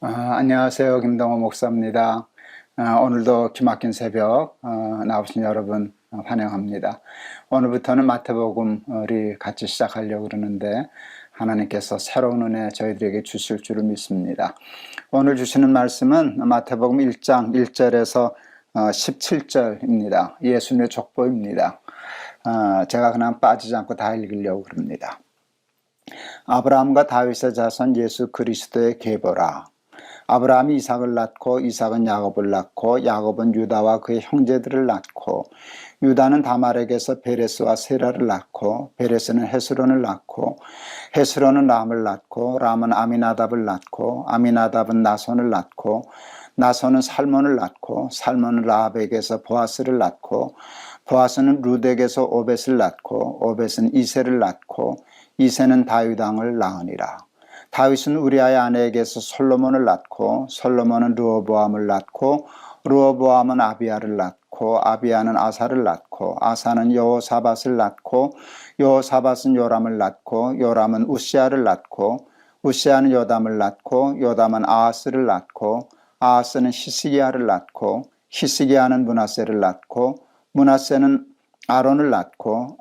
안녕하세요. 김동호 목사입니다. 오늘도 기막힌 새벽 나오신 여러분 환영합니다. 오늘부터는 마태복음 우리 같이 시작하려고 그러는데 하나님께서 새로운 은혜 저희들에게 주실 줄을 믿습니다. 오늘 주시는 말씀은 마태복음 1장 1절에서 17절입니다. 예수님의 족보입니다. 제가 그냥 빠지지 않고 다 읽으려고 그럽니다. 아브라함과 다윗의 자손 예수 그리스도의 계보라. 아브라함이 이삭을 낳고 이삭은 야곱을 낳고 야곱은 유다와 그의 형제들을 낳고 유다는 다말에게서 베레스와 세라를 낳고 베레스는 헤스론을 낳고 헤스론은 람을 낳고 람은 아미나답을 낳고 아미나답은 나손을 낳고 나손은 살몬을 낳고 살몬은 라합에게서 보아스를 낳고 보아스는 룻에게서 오벳을 낳고 오벳은 이새를 낳고 이새는 다윗 왕을 낳으니라. 다윗은 우리아의 아내에게서 솔로몬을 낳고 솔로몬은 르호보암을 낳고 르호보암은 아비야를 낳고 아비야는 아사를 낳고 아사는 여호사밧을 낳고 여호사밧은 요람을 낳고 요람은 우시아를 낳고 우시아는 요담을 낳고 요담은 아하스를 낳고 아하스는 히스기야를 낳고 히스기야는 므낫세를 낳고 므낫세는 아론을 낳고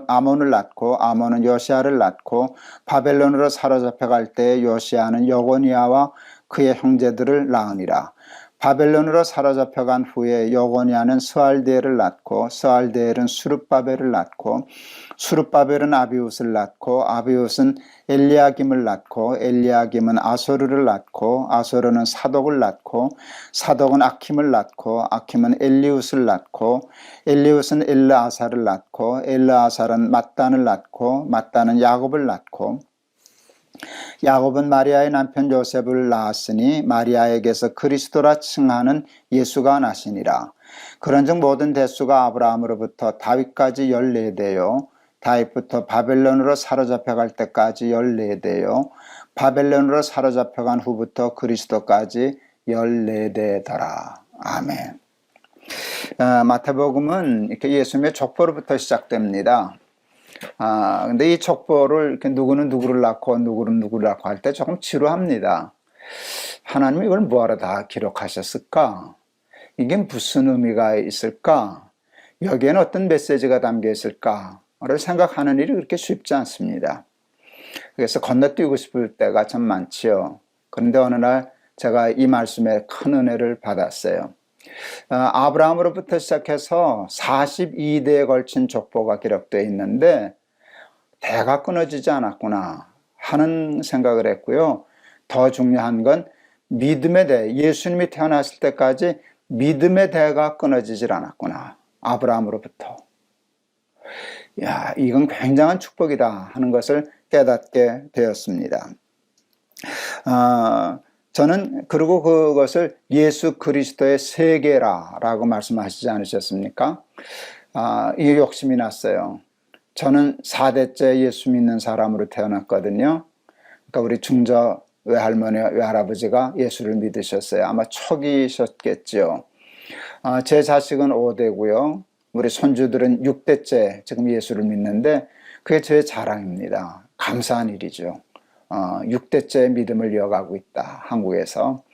아몬을 낳고 아몬은 요시아를 낳고 바벨론으로 사로잡혀갈 때 요시아는 여고니아와 그의 형제들을 낳으니라. 바벨론으로 사로잡혀간 후에 여고니아는 스알디엘을 낳고 스알디엘은 수룹바벨을 낳고 수룹바벨은 아비웃을 낳고 아비웃은 엘리야김을 낳고 엘리야김은 아소르를 낳고 아소르는 사독을 낳고 사독은 아킴을 낳고 아킴은 엘리웃을 낳고 엘리웃은 엘르아사를 낳고 엘르아사는 mat단을 낳고 mat단은 야곱을 낳고 야곱은 마리아의 남편 요셉을 낳았으니 마리아에게서 그리스도라 칭하는 예수가 나시니라. 그런즉 모든 대수가 아브라함으로부터 다윗까지 14대요 다윗부터 바벨론으로 사로잡혀갈 때까지 14대요 바벨론으로 사로잡혀간 후부터 그리스도까지 14대더라. 아멘. 마태복음은 이렇게 예수님의 족보로부터 시작됩니다. 근데 이 족보를 이렇게 누구는 누구를 낳고 누구는 누구를 낳고 할 때 조금 지루합니다. 하나님이 이걸 뭐하러 다 기록하셨을까? 이게 무슨 의미가 있을까? 여기에는 어떤 메시지가 담겨 있을까를 생각하는 일이 그렇게 쉽지 않습니다. 그래서 건너뛰고 싶을 때가 참 많지요. 그런데 어느 날 제가 이 말씀에 큰 은혜를 받았어요. 아브라함으로부터 시작해서 42대에 걸친 족보가 기록되어 있는데 대가 끊어지지 않았구나 하는 생각을 했고요. 더 중요한 건 믿음의 대, 예수님이 태어났을 때까지 믿음의 대가 끊어지질 않았구나. 아브라함으로부터. 이건 굉장한 축복이다 하는 것을 깨닫게 되었습니다. 저는 그리고 그것을 예수 그리스도의 세계라라고 말씀하시지 않으셨습니까? 이게 욕심이 났어요. 저는 4대째 예수 믿는 사람으로 태어났거든요. 그러니까 우리 중저 외할머니, 외할아버지가 예수를 믿으셨어요. 아마 초기셨겠죠. 제 자식은 5대고요. 우리 손주들은 6대째 지금 예수를 믿는데 그게 제 자랑입니다. 감사한 일이죠. 6대째 믿음을 이어가고 있다. 한국에서.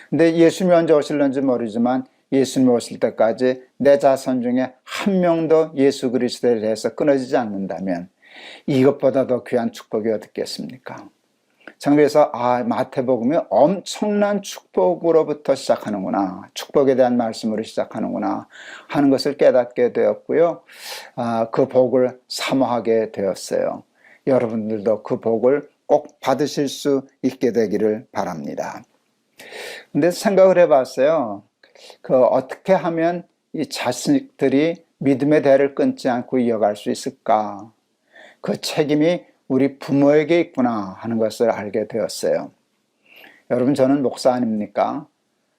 근데 예수님이 언제 오실는지 모르지만 예수님이 오실 때까지 내 자손 중에 한 명도 예수 그리스도에 대해서 끊어지지 않는다면 이것보다 더 귀한 축복이 어떻겠습니까? 그래서 마태복음이 엄청난 축복으로부터 시작하는구나. 축복에 대한 말씀으로 시작하는구나 하는 것을 깨닫게 되었고요. 그 복을 사모하게 되었어요. 여러분들도 그 복을 꼭 받으실 수 있게 되기를 바랍니다. 근데 생각을 해봤어요. 어떻게 하면 이 자식들이 믿음의 대를 끊지 않고 이어갈 수 있을까? 그 책임이 우리 부모에게 있구나 하는 것을 알게 되었어요. 여러분, 저는 목사 아닙니까?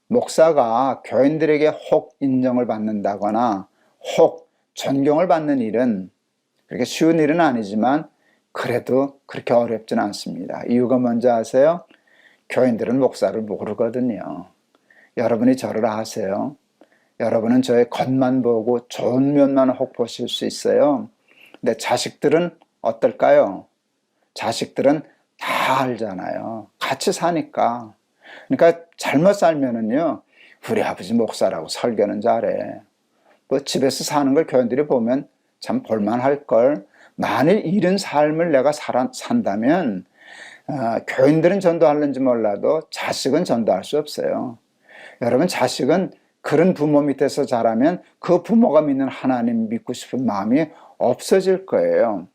목사가 교인들에게 혹 인정을 받는다거나 혹 존경을 받는 일은 그렇게 쉬운 일은 아니지만 그래도 그렇게 어렵지는 않습니다. 이유가 뭔지 아세요? 교인들은 목사를 모르거든요. 여러분이 저를 아세요? 여러분은 저의 겉만 보고 좋은 면만 혹 보실 수 있어요. 근데 자식들은 어떨까요? 자식들은 다 다 알잖아요. 같이 사니까. 그러니까 잘못 살면은요, 우리 아버지 목사라고 설교는 잘해. 뭐 집에서 사는 걸 교인들이 보면 참 볼만할걸. 만일 이런 삶을 내가 산다면 교인들은 전도하는지 몰라도 자식은 전도할 수 없어요. 여러분, 자식은 그런 부모 밑에서 자라면 그 부모가 믿는 하나님 믿고 싶은 마음이 없어질 거예요.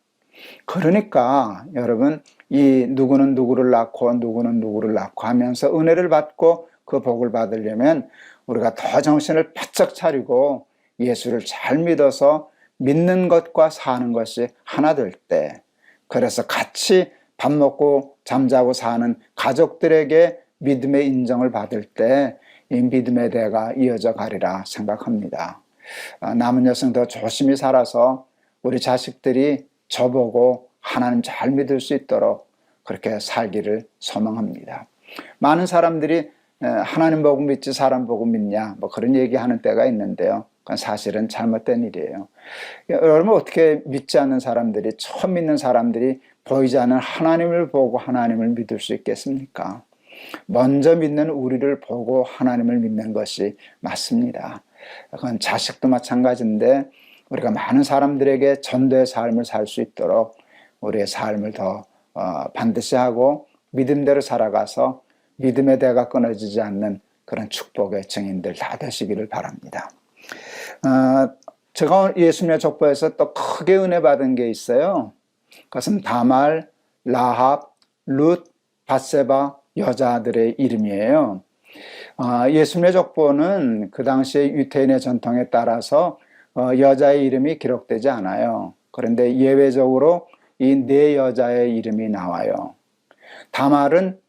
그러니까 여러분, 이 누구는 누구를 낳고 누구는 누구를 낳고 하면서 은혜를 받고 그 복을 받으려면 우리가 더 정신을 바짝 차리고 예수를 잘 믿어서 믿는 것과 사는 것이 하나 될 때, 그래서 같이 밥 먹고 잠자고 사는 가족들에게 믿음의 인정을 받을 때 이 믿음의 대가 이어져 가리라 생각합니다. 남은 여생 더 조심히 살아서 우리 자식들이 저보고 하나님 잘 믿을 수 있도록 그렇게 살기를 소망합니다. 많은 사람들이 하나님 보고 믿지 사람 보고 믿냐 뭐 그런 얘기하는 때가 있는데요. 그건 사실은 잘못된 일이에요. 여러분, 어떻게 믿지 않는 사람들이, 처음 믿는 사람들이 보이지 않는 하나님을 보고 하나님을 믿을 수 있겠습니까? 먼저 믿는 우리를 보고 하나님을 믿는 것이 맞습니다. 그건 자식도 마찬가지인데 우리가 많은 사람들에게 전도의 삶을 살 수 있도록 우리의 삶을 더 반드시 하고 믿음대로 살아가서 믿음의 대가 끊어지지 않는 그런 축복의 증인들 다 되시기를 바랍니다. 제가 예수님의 족보에서 또 크게 은혜 받은 게 있어요. 그것은 다말, 라합, 룻, 밧세바 여자들의 이름이에요. 예수님의 족보는 그 당시의 유대인의 전통에 따라서 여자의 이름이 기록되지 않아요. 그런데 예외적으로 이 네 여자의 이름이 나와요. 다말은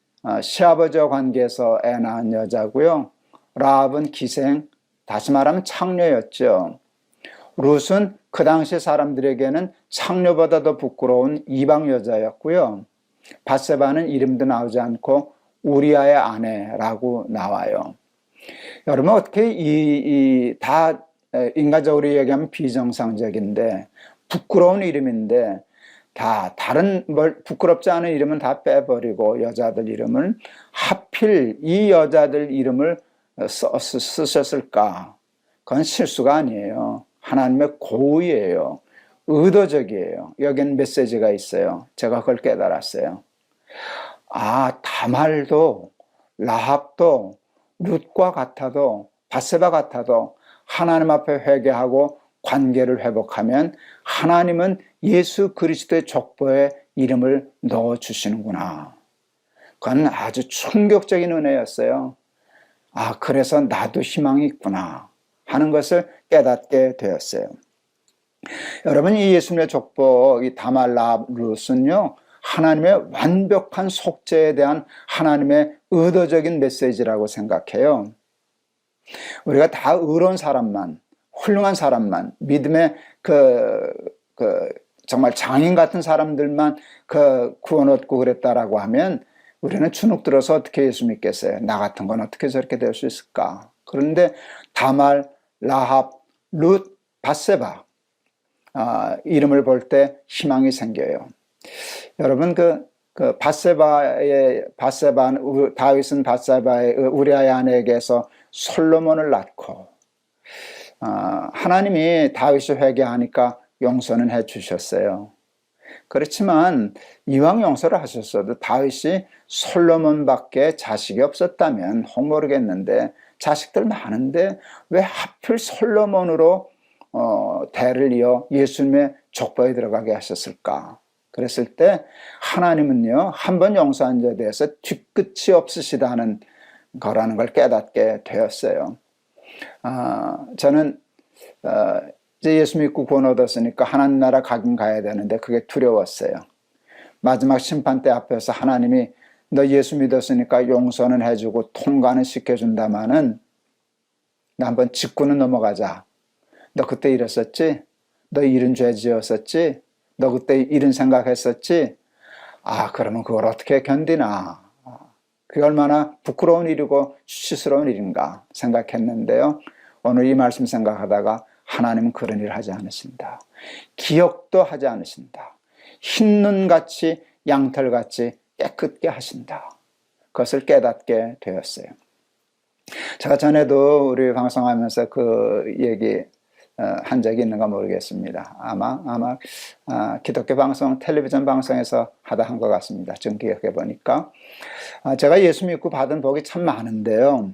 시아버지와 관계에서 애 낳은 여자고요. 라합은 기생, 다시 말하면 창녀였죠. 룻은 그 당시 사람들에게는 창녀보다 더 부끄러운 이방 여자였고요. 밧세바는 이름도 나오지 않고 우리아의 아내라고 나와요. 여러분, 어떻게 다 인간적으로 얘기하면 비정상적인데 부끄러운 이름인데 다 다른 부끄럽지 않은 이름은 다 빼버리고 여자들 이름을 하필 이 여자들 이름을 쓰셨을까? 그건 실수가 아니에요. 하나님의 고의예요. 의도적이에요. 여기는 메시지가 있어요. 제가 그걸 깨달았어요. 다말도 라합도 룻과 같아도 밧세바 같아도 하나님 앞에 회개하고 관계를 회복하면 하나님은 예수 그리스도의 족보에 이름을 넣어주시는구나. 그건 아주 충격적인 은혜였어요. 그래서 나도 희망이 있구나 하는 것을 깨닫게 되었어요. 여러분, 이 예수님의 족보, 이 다말, 라합, 룻은요, 하나님의 완벽한 속죄에 대한 하나님의 의도적인 메시지라고 생각해요. 우리가 다 의로운 사람만, 훌륭한 사람만, 믿음의 정말 장인 같은 사람들만 구원 얻고 그랬다라고 하면 우리는 주눅 들어서 어떻게 예수 믿겠어요? 나 같은 건 어떻게 저렇게 될 수 있을까? 그런데 다말, 라합, 룻, 밧세바 이름을 볼 때 희망이 생겨요. 여러분, 다윗은 밧세바의 우리아의 아내에게서 솔로몬을 낳고 하나님이 다윗이 회개하니까 용서는 해 주셨어요. 그렇지만 이왕 용서를 하셨어도 다윗이 솔로몬밖에 자식이 없었다면 혹 모르겠는데 자식들 많은데 왜 하필 솔로몬으로 대를 이어 예수님의 족보에 들어가게 하셨을까? 그랬을 때 하나님은요, 한번 용서한 자에 대해서 뒤끝이 없으시다는 거라는 걸 깨닫게 되었어요. 저는 이제 예수 믿고 구원 얻었으니까 하나님 나라 가긴 가야 되는데 그게 두려웠어요. 마지막 심판 때 앞에서 하나님이 너 예수 믿었으니까 용서는 해주고 통과는 시켜준다마는 나 한번 짚고는 넘어가자. 너 그때 이랬었지? 너 이런 죄 지었었지? 너 그때 이런 생각했었지? 그러면 그걸 어떻게 견디나? 그게 얼마나 부끄러운 일이고 수치스러운 일인가 생각했는데요. 오늘 이 말씀 생각하다가 하나님은 그런 일을 하지 않으신다. 기억도 하지 않으신다. 흰눈같이 양털같이 깨끗게 하신다. 그것을 깨닫게 되었어요. 제가 전에도 우리 방송하면서 그 얘기 한 적이 있는가 모르겠습니다. 아마 기독교 방송, 텔레비전 방송에서 하다 한 것 같습니다. 지금 기억해 보니까. 제가 예수 믿고 받은 복이 참 많은데요.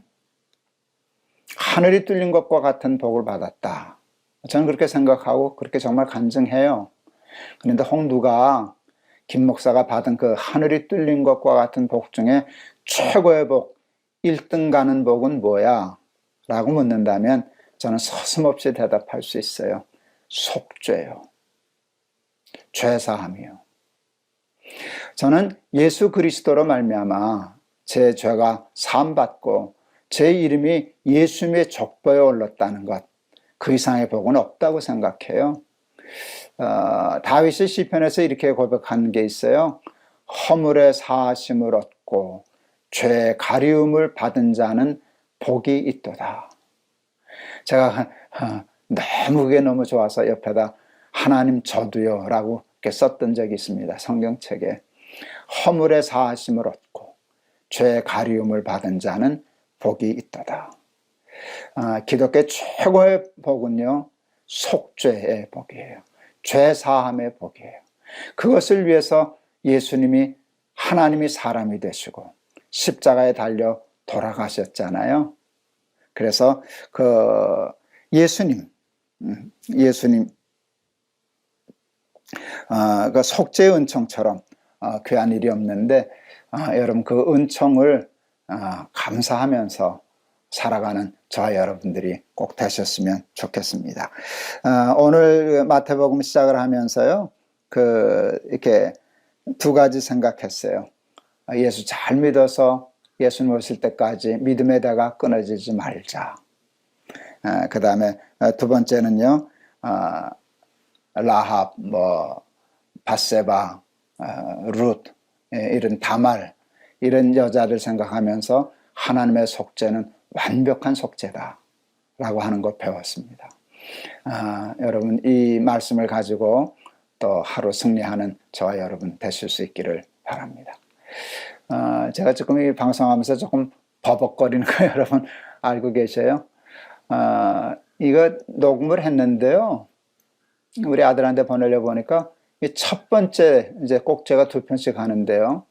하늘이 뚫린 것과 같은 복을 받았다. 저는 그렇게 생각하고 그렇게 정말 간증해요. 그런데 홍두가 김 목사가 받은 그 하늘이 뚫린 것과 같은 복 중에 최고의 복, 1등 가는 복은 뭐야? 라고 묻는다면 저는 서슴없이 대답할 수 있어요. 속죄요. 죄사함이요. 저는 예수 그리스도로 말미암아 제 죄가 사함받고 제 이름이 예수님의 족보에 올랐다는 것, 그 이상의 복은 없다고 생각해요. 다윗이 시편에서 이렇게 고백한 게 있어요. 허물의 사하심을 얻고 죄의 가리움을 받은 자는 복이 있도다. 제가 너무 그게 너무 좋아서 옆에다 하나님 저도요 라고 이렇게 썼던 적이 있습니다. 성경책에. 허물의 사하심을 얻고 죄의 가리움을 받은 자는 복이 있도다. 기독교의 최고의 복은요, 속죄의 복이에요. 죄사함의 복이에요. 그것을 위해서 예수님이 하나님이 사람이 되시고 십자가에 달려 돌아가셨잖아요. 그래서 그 예수님 그 속죄의 은총처럼 귀한 일이 없는데 여러분 그 은총을 감사하면서 살아가는 저와 여러분들이 꼭 되셨으면 좋겠습니다. 오늘 마태복음 시작을 하면서요, 이렇게 두 가지 생각했어요. 예수 잘 믿어서 예수님 오실 때까지 믿음의 대가 끊어지지 말자. 그 다음에 두 번째는요, 라합, 밧세바, 룻, 이런 다말, 이런 여자를 생각하면서 하나님의 속죄는 완벽한 속죄다 라고 하는 걸 배웠습니다. 여러분 이 말씀을 가지고 또 하루 승리하는 저와 여러분 되실 수 있기를 바랍니다. 제가 지금 이 방송하면서 조금 버벅거리는 거 여러분 알고 계세요? 이거 녹음을 했는데요, 우리 아들한테 보내려 보니까 첫 번째 이제 꼭 제가 2편씩 하는데요,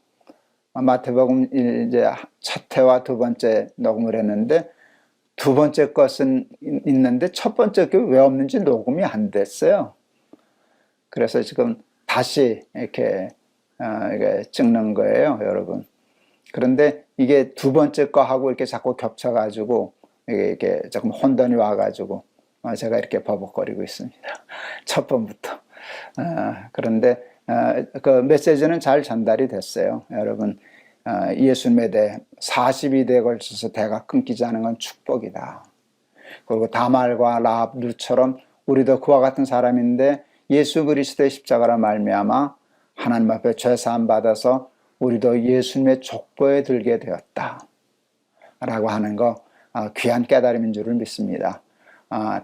마태복음 이제 첫 회와 두 번째 녹음을 했는데 두 번째 것은 있는데 첫 번째 게 왜 없는지 녹음이 안 됐어요. 그래서 지금 다시 이렇게 찍는 거예요, 여러분. 그런데 이게 두 번째 거하고 이렇게 자꾸 겹쳐가지고 이게 조금 혼돈이 와가지고 제가 이렇게 버벅거리고 있습니다. 첫 번부터. 그런데 그 메시지는 잘 전달이 됐어요. 여러분, 예수님에 대해 42대에 걸쳐서 대가 끊기지 않은 건 축복이다. 그리고 다말과 라합, 룻처럼 우리도 그와 같은 사람인데 예수 그리스도의 십자가로 말미암아 하나님 앞에 죄사함 받아서 우리도 예수님의 족보에 들게 되었다 라고 하는 거 귀한 깨달음인 줄을 믿습니다.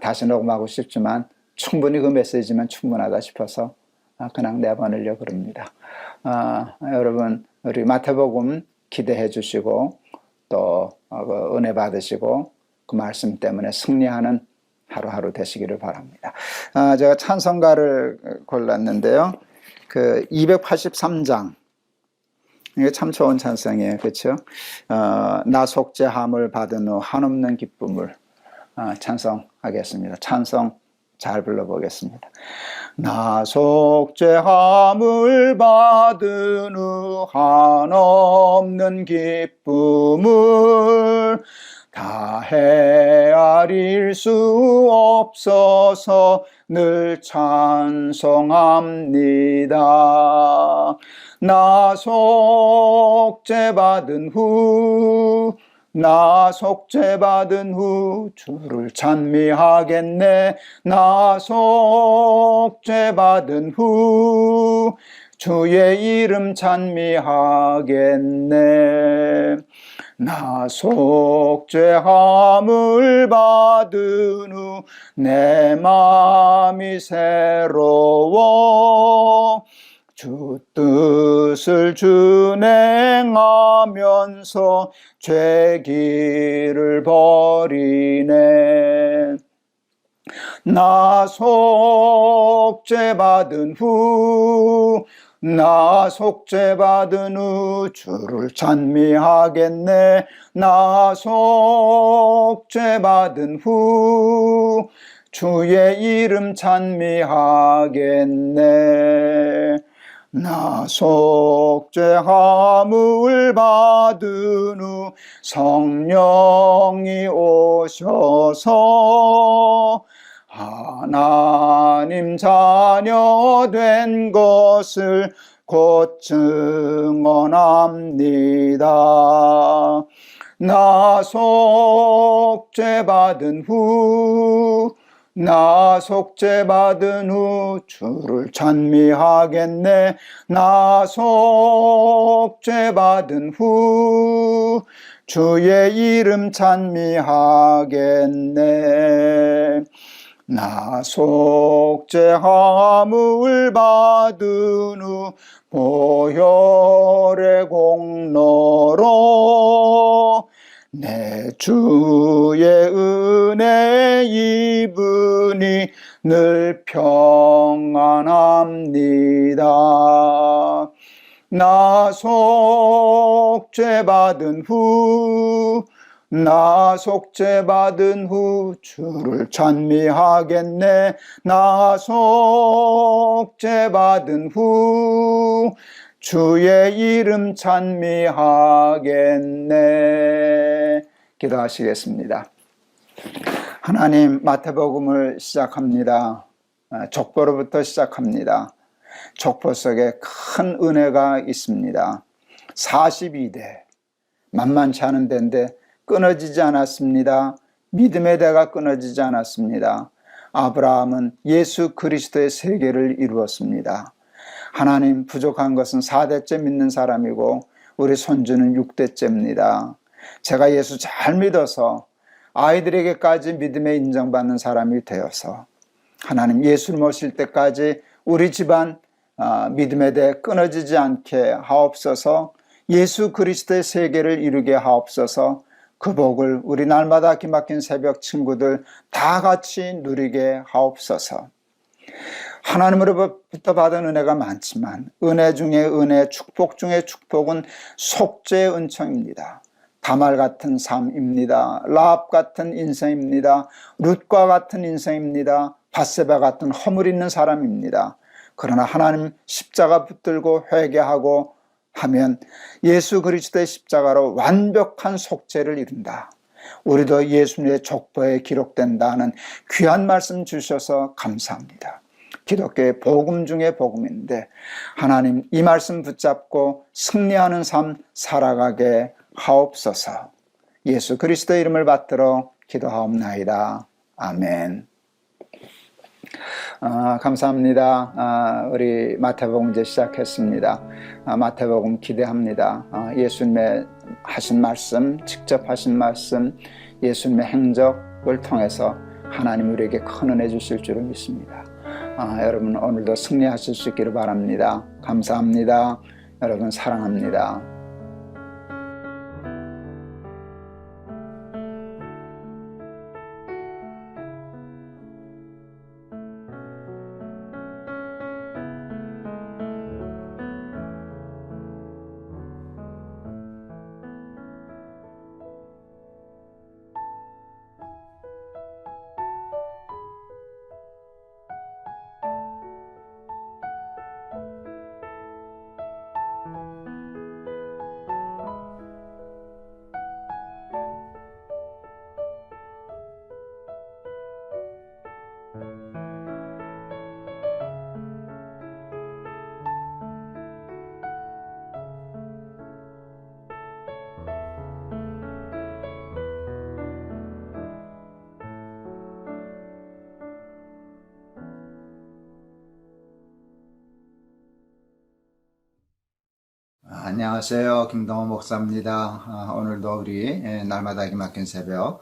다시 녹음하고 싶지만 충분히 그 메시지면 충분하다 싶어서 그냥 내보내려고 그럽니다. 여러분 우리 마태복음 기대해 주시고 또 은혜 받으시고 그 말씀 때문에 승리하는 하루하루 되시기를 바랍니다. 제가 찬송가를 골랐는데요, 그 283장, 이게 참 좋은 찬송이에요, 그렇죠? 나 속죄함을 받은 후 한없는 기쁨을 찬송하겠습니다. 찬송 잘 불러보겠습니다. 나 속죄함을 받은 후 한없는 기쁨을 다 헤아릴 수 없어서 늘 찬송합니다. 나 속죄받은 후 주를 찬미하겠네. 나 속죄받은 후 주의 이름 찬미하겠네. 나 속죄함을 받은 후 내 마음이 새로워 주 뜻을 준행하면서 죄 길을 버리네. 나 속죄 받은 후 주를 찬미하겠네. 나 속죄 받은 후 주의 이름 찬미하겠네. 나 속죄함을 받은 후 성령이 오셔서 하나님 자녀 된 것을 곧 증언합니다. 나 속죄 받은 후 주를 찬미하겠네. 나 속죄 받은 후 주의 이름 찬미하겠네. 나 속죄함을 받은 후 보혈의 공로로 내 주의 은혜 입으니 늘 평안합니다. 나 속죄 받은 후 주를 찬미하겠네. 나 속죄 받은 후 주의 이름 찬미하겠네. 기도하시겠습니다. 하나님, 마태복음을 시작합니다. 족보로부터 시작합니다. 족보 속에 큰 은혜가 있습니다. 42대 만만치 않은 데인데 끊어지지 않았습니다. 믿음의 대가 끊어지지 않았습니다. 아브라함은 예수 그리스도의 세계를 이루었습니다. 하나님, 부족한 것은 4대째 믿는 사람이고 우리 손주는 6대째입니다. 제가 예수 잘 믿어서 아이들에게까지 믿음에 인정받는 사람이 되어서 하나님, 예수를 모실 때까지 우리 집안 믿음에 대해 끊어지지 않게 하옵소서. 예수 그리스도의 세계를 이루게 하옵소서. 그 복을 우리 날마다 기막힌 새벽 친구들 다 같이 누리게 하옵소서. 하나님으로부터 받은 은혜가 많지만 은혜 중에 은혜, 축복 중에 축복은 속죄의 은총입니다. 다말 같은 삶입니다. 라합 같은 인생입니다. 룻과 같은 인생입니다. 밧세바 같은 허물 있는 사람입니다. 그러나 하나님 십자가 붙들고 회개하고 하면 예수 그리스도의 십자가로 완벽한 속죄를 이룬다. 우리도 예수님의 족보에 기록된다는 귀한 말씀 주셔서 감사합니다. 기독교의 복음 중에 복음인데 하나님, 이 말씀 붙잡고 승리하는 삶 살아가게 하옵소서. 예수 그리스도의 이름을 받들어 기도하옵나이다. 아멘. 감사합니다. 우리 마태복음 이제 시작했습니다. 마태복음 기대합니다. 예수님의 하신 말씀, 직접 하신 말씀, 예수님의 행적을 통해서 하나님 우리에게 큰 은혜 주실 줄을 믿습니다. 여러분 오늘도 승리하실 수 있기를 바랍니다. 감사합니다. 여러분 사랑합니다. 안녕하세요. 김동호 목사입니다. 오늘도 우리 날마다 기막힌 새벽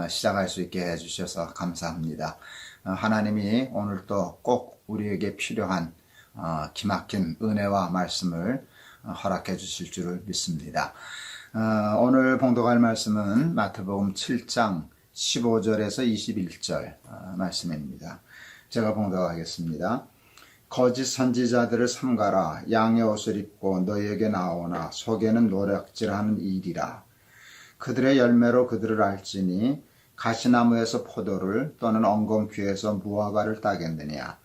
시작할 수 있게 해주셔서 감사합니다. 하나님이 오늘도 꼭 우리에게 필요한 기막힌 은혜와 말씀을 허락해 주실 줄을 믿습니다. 오늘 봉독할 말씀은 마태복음 7장 15절에서 21절 말씀입니다. 제가 봉독하겠습니다. 거짓 선지자들을 삼가라. 양의 옷을 입고 너희에게 나오나 속에는 노략질하는 일이라. 그들의 열매로 그들을 알지니 가시나무에서 포도를 또는 엉겅퀴에서 무화과를 따겠느냐.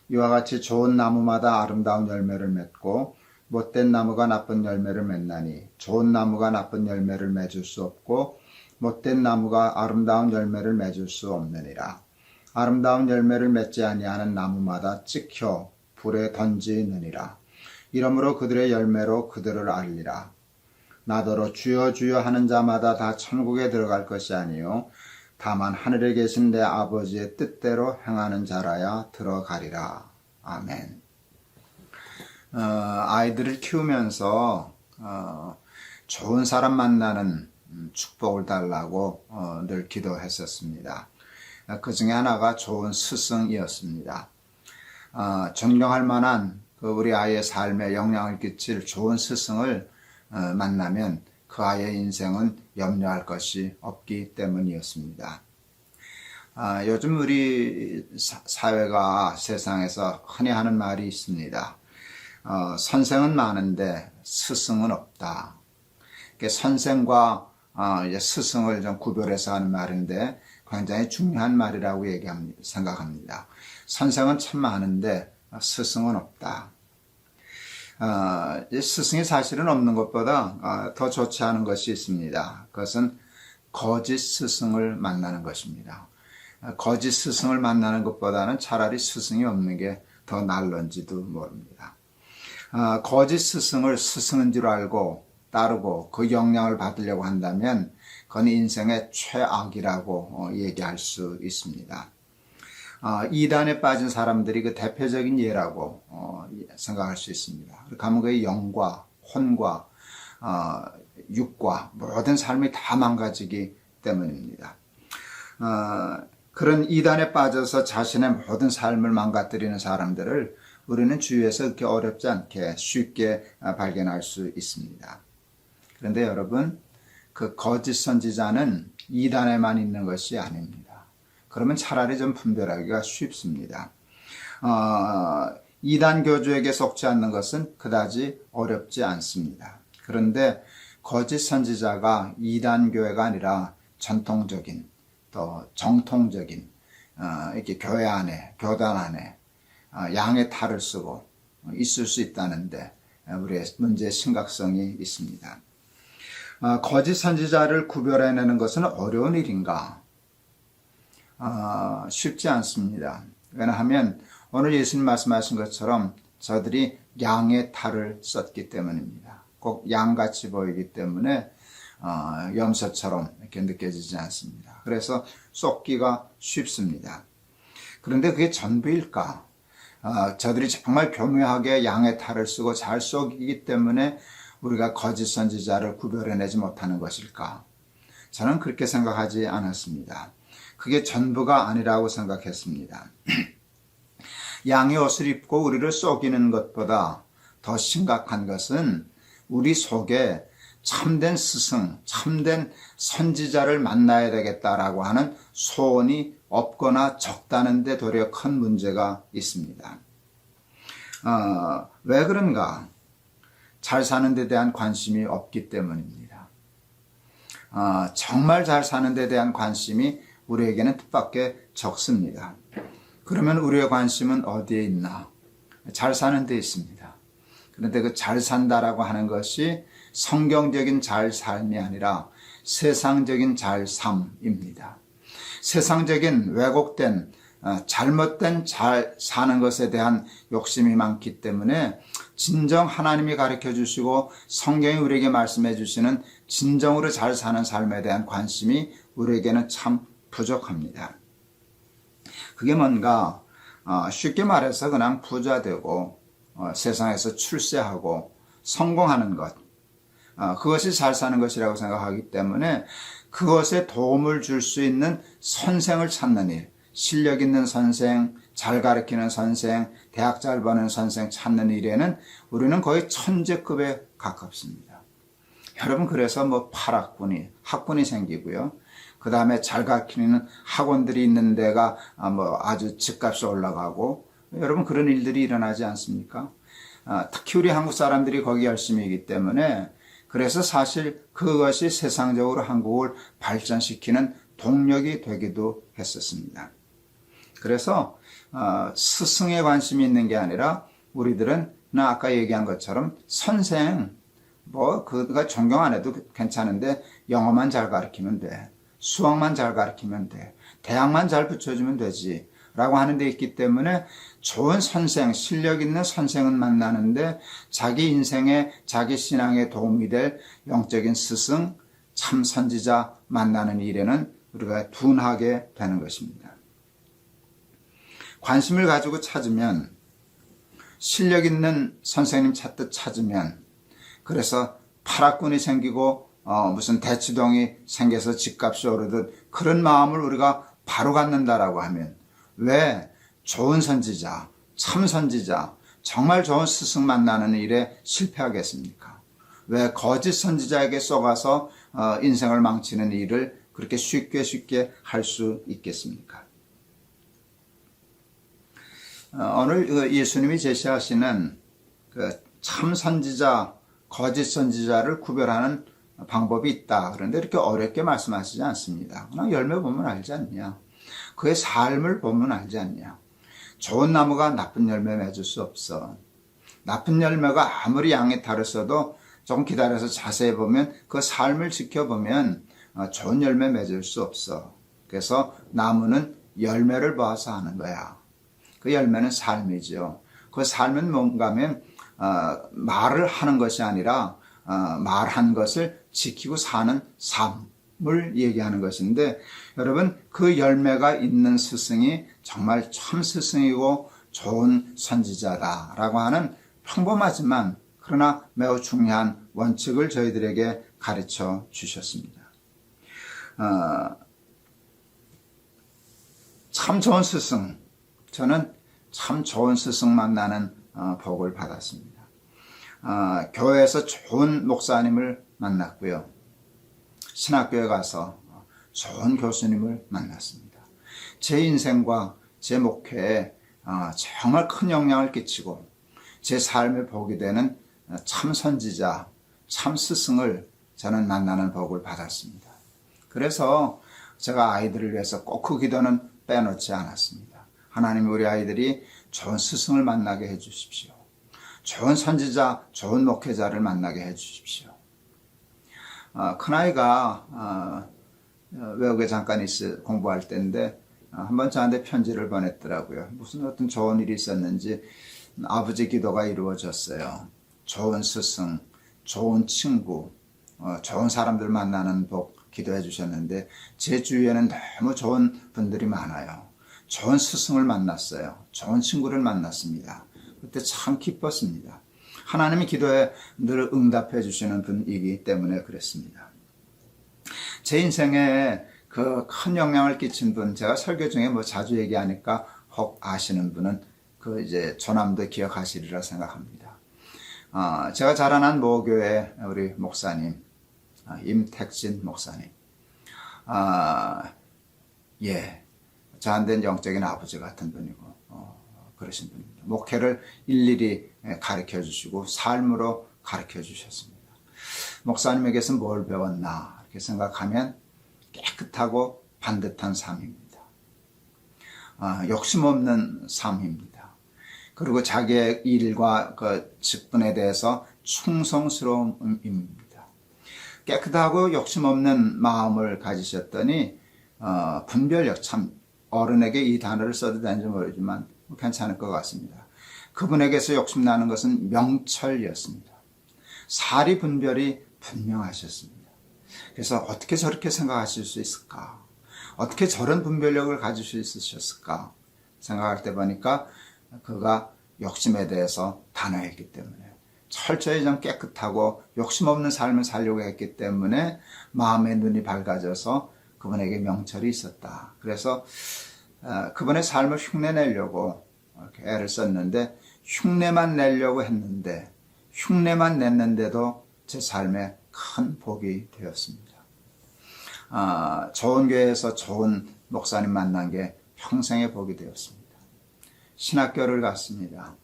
이와 같이 좋은 나무마다 아름다운 열매를 맺고 못된 나무가 나쁜 열매를 맺나니 좋은 나무가 나쁜 열매를 맺을 수 없고 못된 나무가 아름다운 열매를 맺을 수 없느니라. 아름다운 열매를 맺지 아니하는 나무마다 찍혀 불에 던지느니라. 이러므로 그들의 열매로 그들을 알리라. 나더러 주여 주여 하는 자마다 다 천국에 들어갈 것이 아니요 다만 하늘에 계신 내 아버지의 뜻대로 행하는 자라야 들어가리라. 아멘. 아이들을 키우면서 좋은 사람 만나는 축복을 달라고 늘 기도했었습니다. 그 중에 하나가 좋은 스승이었습니다. 존경할 만한 우리 아이의 삶에 영향을 끼칠 좋은 스승을 만나면 그 아이의 인생은 염려할 것이 없기 때문이었습니다. 요즘 우리 사회가 세상에서 흔히 하는 말이 있습니다. 선생은 많은데 스승은 없다. 선생과 스승을 좀 구별해서 하는 말인데 굉장히 중요한 말이라고 생각합니다. 선생은 참 많은데 스승은 없다. 스승이 사실은 없는 것보다 더 좋지 않은 것이 있습니다. 그것은 거짓 스승을 만나는 것입니다. 거짓 스승을 만나는 것보다는 차라리 스승이 없는 게 더 나을런지도 모릅니다. 거짓 스승을 스승인 줄 알고 따르고 그 영향을 받으려고 한다면 그건 인생의 최악이라고 얘기할 수 있습니다. 이단에 빠진 사람들이 그 대표적인 예라고 생각할 수 있습니다. 가면 그 영과 혼과 육과 모든 삶이 다 망가지기 때문입니다. 그런 이단에 빠져서 자신의 모든 삶을 망가뜨리는 사람들을 우리는 주위에서 그렇게 어렵지 않게 쉽게 발견할 수 있습니다. 그런데 여러분, 그 거짓 선지자는 이단에만 있는 것이 아닙니다. 그러면 차라리 좀 분별하기가 쉽습니다. 이단 교주에게 속지 않는 것은 그다지 어렵지 않습니다. 그런데 거짓 선지자가 이단 교회가 아니라 전통적인 또 정통적인 이렇게 교회 안에 교단 안에 양의 탈을 쓰고 있을 수 있다는데 우리의 문제의 심각성이 있습니다. 거짓 선지자를 구별해내는 것은 어려운 일인가? 쉽지 않습니다. 왜냐하면 오늘 예수님 말씀하신 것처럼 저들이 양의 탈을 썼기 때문입니다. 꼭 양같이 보이기 때문에 염소처럼 이렇게 느껴지지 않습니다. 그래서 쏟기가 쉽습니다. 그런데 그게 전부일까? 저들이 정말 교묘하게 양의 탈을 쓰고 잘 속이기 때문에 우리가 거짓 선지자를 구별해내지 못하는 것일까? 저는 그렇게 생각하지 않았습니다. 그게 전부가 아니라고 생각했습니다. 양의 옷을 입고 우리를 속이는 것보다 더 심각한 것은 우리 속에 참된 스승, 참된 선지자를 만나야 되겠다라고 하는 소원이 없거나 적다는 데 도리어 큰 문제가 있습니다. 왜 그런가? 잘 사는 데 대한 관심이 없기 때문입니다. 정말 잘 사는 데 대한 관심이 우리에게는 뜻밖의 적습니다. 그러면 우리의 관심은 어디에 있나? 잘 사는 데 있습니다. 그런데 그 잘 산다라고 하는 것이 성경적인 잘 삶이 아니라 세상적인 잘 삶입니다. 세상적인 왜곡된 잘못된 잘 사는 것에 대한 욕심이 많기 때문에 진정 하나님이 가르쳐 주시고 성경이 우리에게 말씀해 주시는 진정으로 잘 사는 삶에 대한 관심이 우리에게는 참 부족합니다. 그게 뭔가 쉽게 말해서 그냥 부자 되고 세상에서 출세하고 성공하는 것, 그것이 잘 사는 것이라고 생각하기 때문에 그것에 도움을 줄 수 있는 선생을 찾는 일, 실력 있는 선생, 잘 가르치는 선생, 대학 잘 보는 선생 찾는 일에는 우리는 거의 천재급에 가깝습니다. 여러분, 그래서 뭐 8학군이, 학군이 생기고요. 그 다음에 잘 가르치는 학원들이 있는 데가 뭐 아주 집값이 올라가고, 여러분 그런 일들이 일어나지 않습니까? 특히 우리 한국 사람들이 거기 열심히이기 때문에, 그래서 사실 그것이 세상적으로 한국을 발전시키는 동력이 되기도 했었습니다. 그래서 스승에 관심이 있는 게 아니라 우리들은 아까 얘기한 것처럼 선생, 뭐 그가 존경 안 해도 괜찮은데 영어만 잘 가르치면 돼, 수학만 잘 가르치면 돼, 대학만 잘 붙여주면 되지 라고 하는 데 있기 때문에 좋은 선생, 실력 있는 선생은 만나는데 자기 인생에, 자기 신앙에 도움이 될 영적인 스승, 참 선지자 만나는 일에는 우리가 둔하게 되는 것입니다. 관심을 가지고 찾으면, 실력 있는 선생님 찾듯 찾으면, 그래서 파락군이 생기고 무슨 대치동이 생겨서 집값이 오르듯 그런 마음을 우리가 바로 갖는다라고 하면, 왜 좋은 선지자, 참 선지자, 정말 좋은 스승 만나는 일에 실패하겠습니까? 왜 거짓 선지자에게 쏘가서 인생을 망치는 일을 그렇게 쉽게 할 수 있겠습니까? 오늘 예수님이 제시하시는 그 참 선지자, 거짓 선지자를 구별하는 방법이 있다. 그런데 이렇게 어렵게 말씀하시지 않습니다. 그냥 열매 보면 알지 않냐? 그의 삶을 보면 알지 않냐? 좋은 나무가 나쁜 열매 맺을 수 없어. 나쁜 열매가 아무리 양이 다르서도 조금 기다려서 자세히 보면, 그 삶을 지켜보면 좋은 열매 맺을 수 없어. 그래서 나무는 열매를 봐서 하는 거야. 그 열매는 삶이죠. 그 삶은 뭔가 하면 말을 하는 것이 아니라 말한 것을 지키고 사는 삶을 얘기하는 것인데, 여러분 그 열매가 있는 스승이 정말 참 스승이고 좋은 선지자다라고 하는 평범하지만 그러나 매우 중요한 원칙을 저희들에게 가르쳐 주셨습니다. 참 좋은 스승, 저는 참 좋은 스승 만나는 복을 받았습니다. 교회에서 좋은 목사님을 만났고요. 신학교에 가서 좋은 교수님을 만났습니다. 제 인생과 제 목회에 정말 큰 영향을 끼치고 제 삶에 복이 되는 참 선지자, 참 스승을 저는 만나는 복을 받았습니다. 그래서 제가 아이들을 위해서 꼭 그 기도는 빼놓지 않았습니다. 하나님, 우리 아이들이 좋은 스승을 만나게 해주십시오. 좋은 선지자, 좋은 목회자를 만나게 해주십시오. 큰아이가 외국에 잠깐 공부할 때인데 한번 저한테 편지를 보냈더라고요. 무슨 어떤 좋은 일이 있었는지 아버지 기도가 이루어졌어요. 좋은 스승, 좋은 친구, 좋은 사람들 만나는 복 기도해 주셨는데 제 주위에는 너무 좋은 분들이 많아요. 좋은 스승을 만났어요. 좋은 친구를 만났습니다. 그때 참 기뻤습니다. 하나님이 기도에 늘 응답해 주시는 분이기 때문에 그랬습니다. 제 인생에 그 큰 영향을 끼친 분, 제가 설교 중에 뭐 자주 얘기하니까 혹 아시는 분은 그 이제 조남도 기억하시리라 생각합니다. 제가 자라난 모교회 우리 목사님, 임택진 목사님. 예. 저한테는 영적인 아버지 같은 분이고, 그러신 분입니다. 목회를 일일이 가르쳐 주시고, 삶으로 가르쳐 주셨습니다. 목사님에게서 뭘 배웠나, 이렇게 생각하면 깨끗하고 반듯한 삶입니다. 욕심 없는 삶입니다. 그리고 자기의 일과 그 직분에 대해서 충성스러움입니다. 깨끗하고 욕심 없는 마음을 가지셨더니, 분별력, 참, 어른에게 이 단어를 써도 되는지 모르지만 괜찮을 것 같습니다. 그분에게서 욕심나는 것은 명철이었습니다. 사리 분별이 분명하셨습니다. 그래서 어떻게 저렇게 생각하실 수 있을까? 어떻게 저런 분별력을 가질 수 있으셨을까? 생각할 때 보니까 그가 욕심에 대해서 단호했기 때문에, 철저히 좀 깨끗하고 욕심 없는 삶을 살려고 했기 때문에 마음의 눈이 밝아져서 그분에게 명철이 있었다. 그래서 그분의 삶을 흉내내려고 이렇게 애를 썼는데 흉내만 내려고 했는데 흉내만 냈는데도 제 삶에 큰 복이 되었습니다. 좋은 교회에서 좋은 목사님 만난 게 평생의 복이 되었습니다. 신학교를 갔습니다.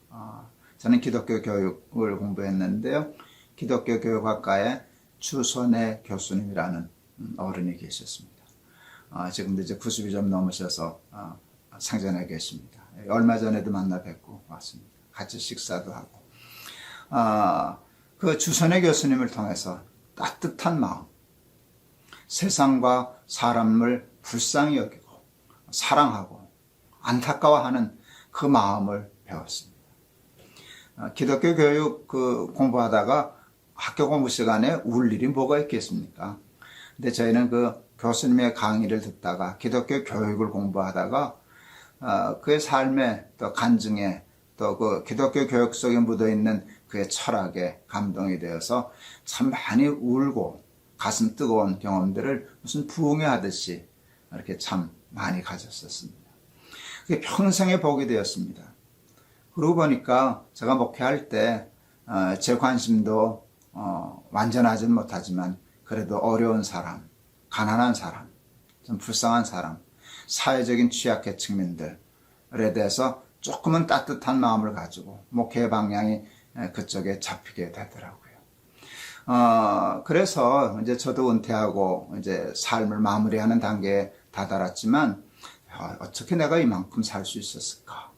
저는 기독교 교육을 공부했는데요. 기독교 교육학과에 주선혜 교수님이라는 어른이 계셨습니다. 지금도 이제 90이 좀 넘으셔서 상전에 계십니다. 얼마 전에도 만나 뵙고 왔습니다. 같이 식사도 하고. 그 주선혜 교수님을 통해서 따뜻한 마음, 세상과 사람을 불쌍히 여기고 사랑하고 안타까워하는 그 마음을 배웠습니다. 기독교 교육 공부하다가 학교 공부 시간에 울 일이 뭐가 있겠습니까? 근데 저희는 그 교수님의 강의를 듣다가 기독교 교육을 공부하다가 그의 삶에 또 간증에 또 그 기독교 교육 속에 묻어있는 그의 철학에 감동이 되어서 참 많이 울고 가슴 뜨거운 경험들을 무슨 부흥회 하듯이 이렇게 참 많이 가졌었습니다. 그게 평생의 복이 되었습니다. 그러고 보니까 제가 목회할 때 제 관심도 완전하진 못하지만 그래도 어려운 사람, 가난한 사람, 좀 불쌍한 사람, 사회적인 취약계층민들에 대해서 조금은 따뜻한 마음을 가지고 목회 방향이 그쪽에 잡히게 되더라고요. 그래서 이제 저도 은퇴하고 이제 삶을 마무리하는 단계에 다다랐지만 어떻게 내가 이만큼 살 수 있었을까?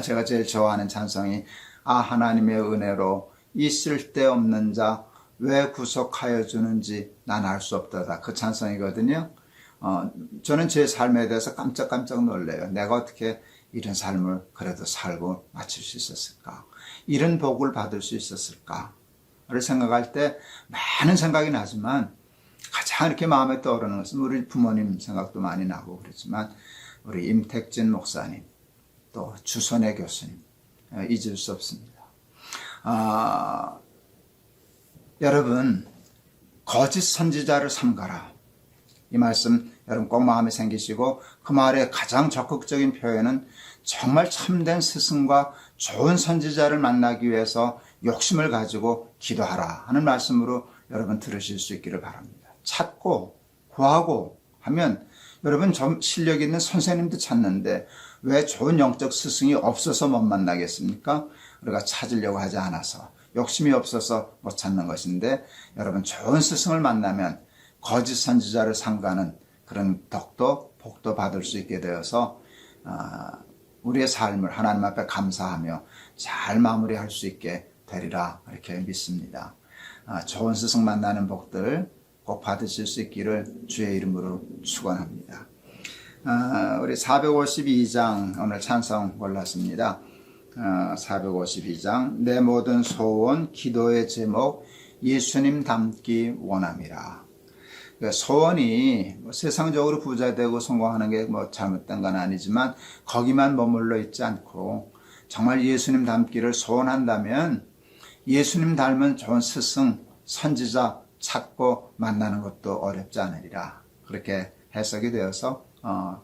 제가 제일 좋아하는 찬송이 하나님의 은혜로 이 쓸데없는 자 왜 구속하여 주는지 난 알 수 없다다. 그 찬송이거든요. 저는 제 삶에 대해서 깜짝깜짝 놀래요. 내가 어떻게 이런 삶을 그래도 살고 마칠 수 있었을까? 이런 복을 받을 수 있었을까?를 생각할 때 많은 생각이 나지만 가장 이렇게 마음에 떠오르는 것은 우리 부모님 생각도 많이 나고 그렇지만 우리 임택진 목사님, 또 주선혜 교수님 잊을 수 없습니다. 여러분, 거짓 선지자를 삼가라. 이 말씀 여러분 꼭 마음에 생기시고 그 말의 가장 적극적인 표현은 정말 참된 스승과 좋은 선지자를 만나기 위해서 욕심을 가지고 기도하라 하는 말씀으로 여러분 들으실 수 있기를 바랍니다. 찾고 구하고 하면 여러분 좀 실력 있는 선생님도 찾는데 왜 좋은 영적 스승이 없어서 못 만나겠습니까? 우리가 찾으려고 하지 않아서 욕심이 없어서 못 찾는 것인데 여러분 좋은 스승을 만나면 거짓 선지자를 삼가는 그런 덕도 복도 받을 수 있게 되어서 우리의 삶을 하나님 앞에 감사하며 잘 마무리할 수 있게 되리라 이렇게 믿습니다. 좋은 스승 만나는 복들 꼭 받으실 수 있기를 주의 이름으로 축원합니다. 우리 452장 오늘 찬송 골랐습니다. 452장 내 모든 소원 기도의 제목 예수님 닮기 원함이라. 소원이 세상적으로 부자되고 성공하는 게 잘못된 건 아니지만 거기만 머물러 있지 않고 정말 예수님 닮기를 소원한다면 예수님 닮은 좋은 스승, 선지자 찾고 만나는 것도 어렵지 않으리라. 그렇게 해석이 되어서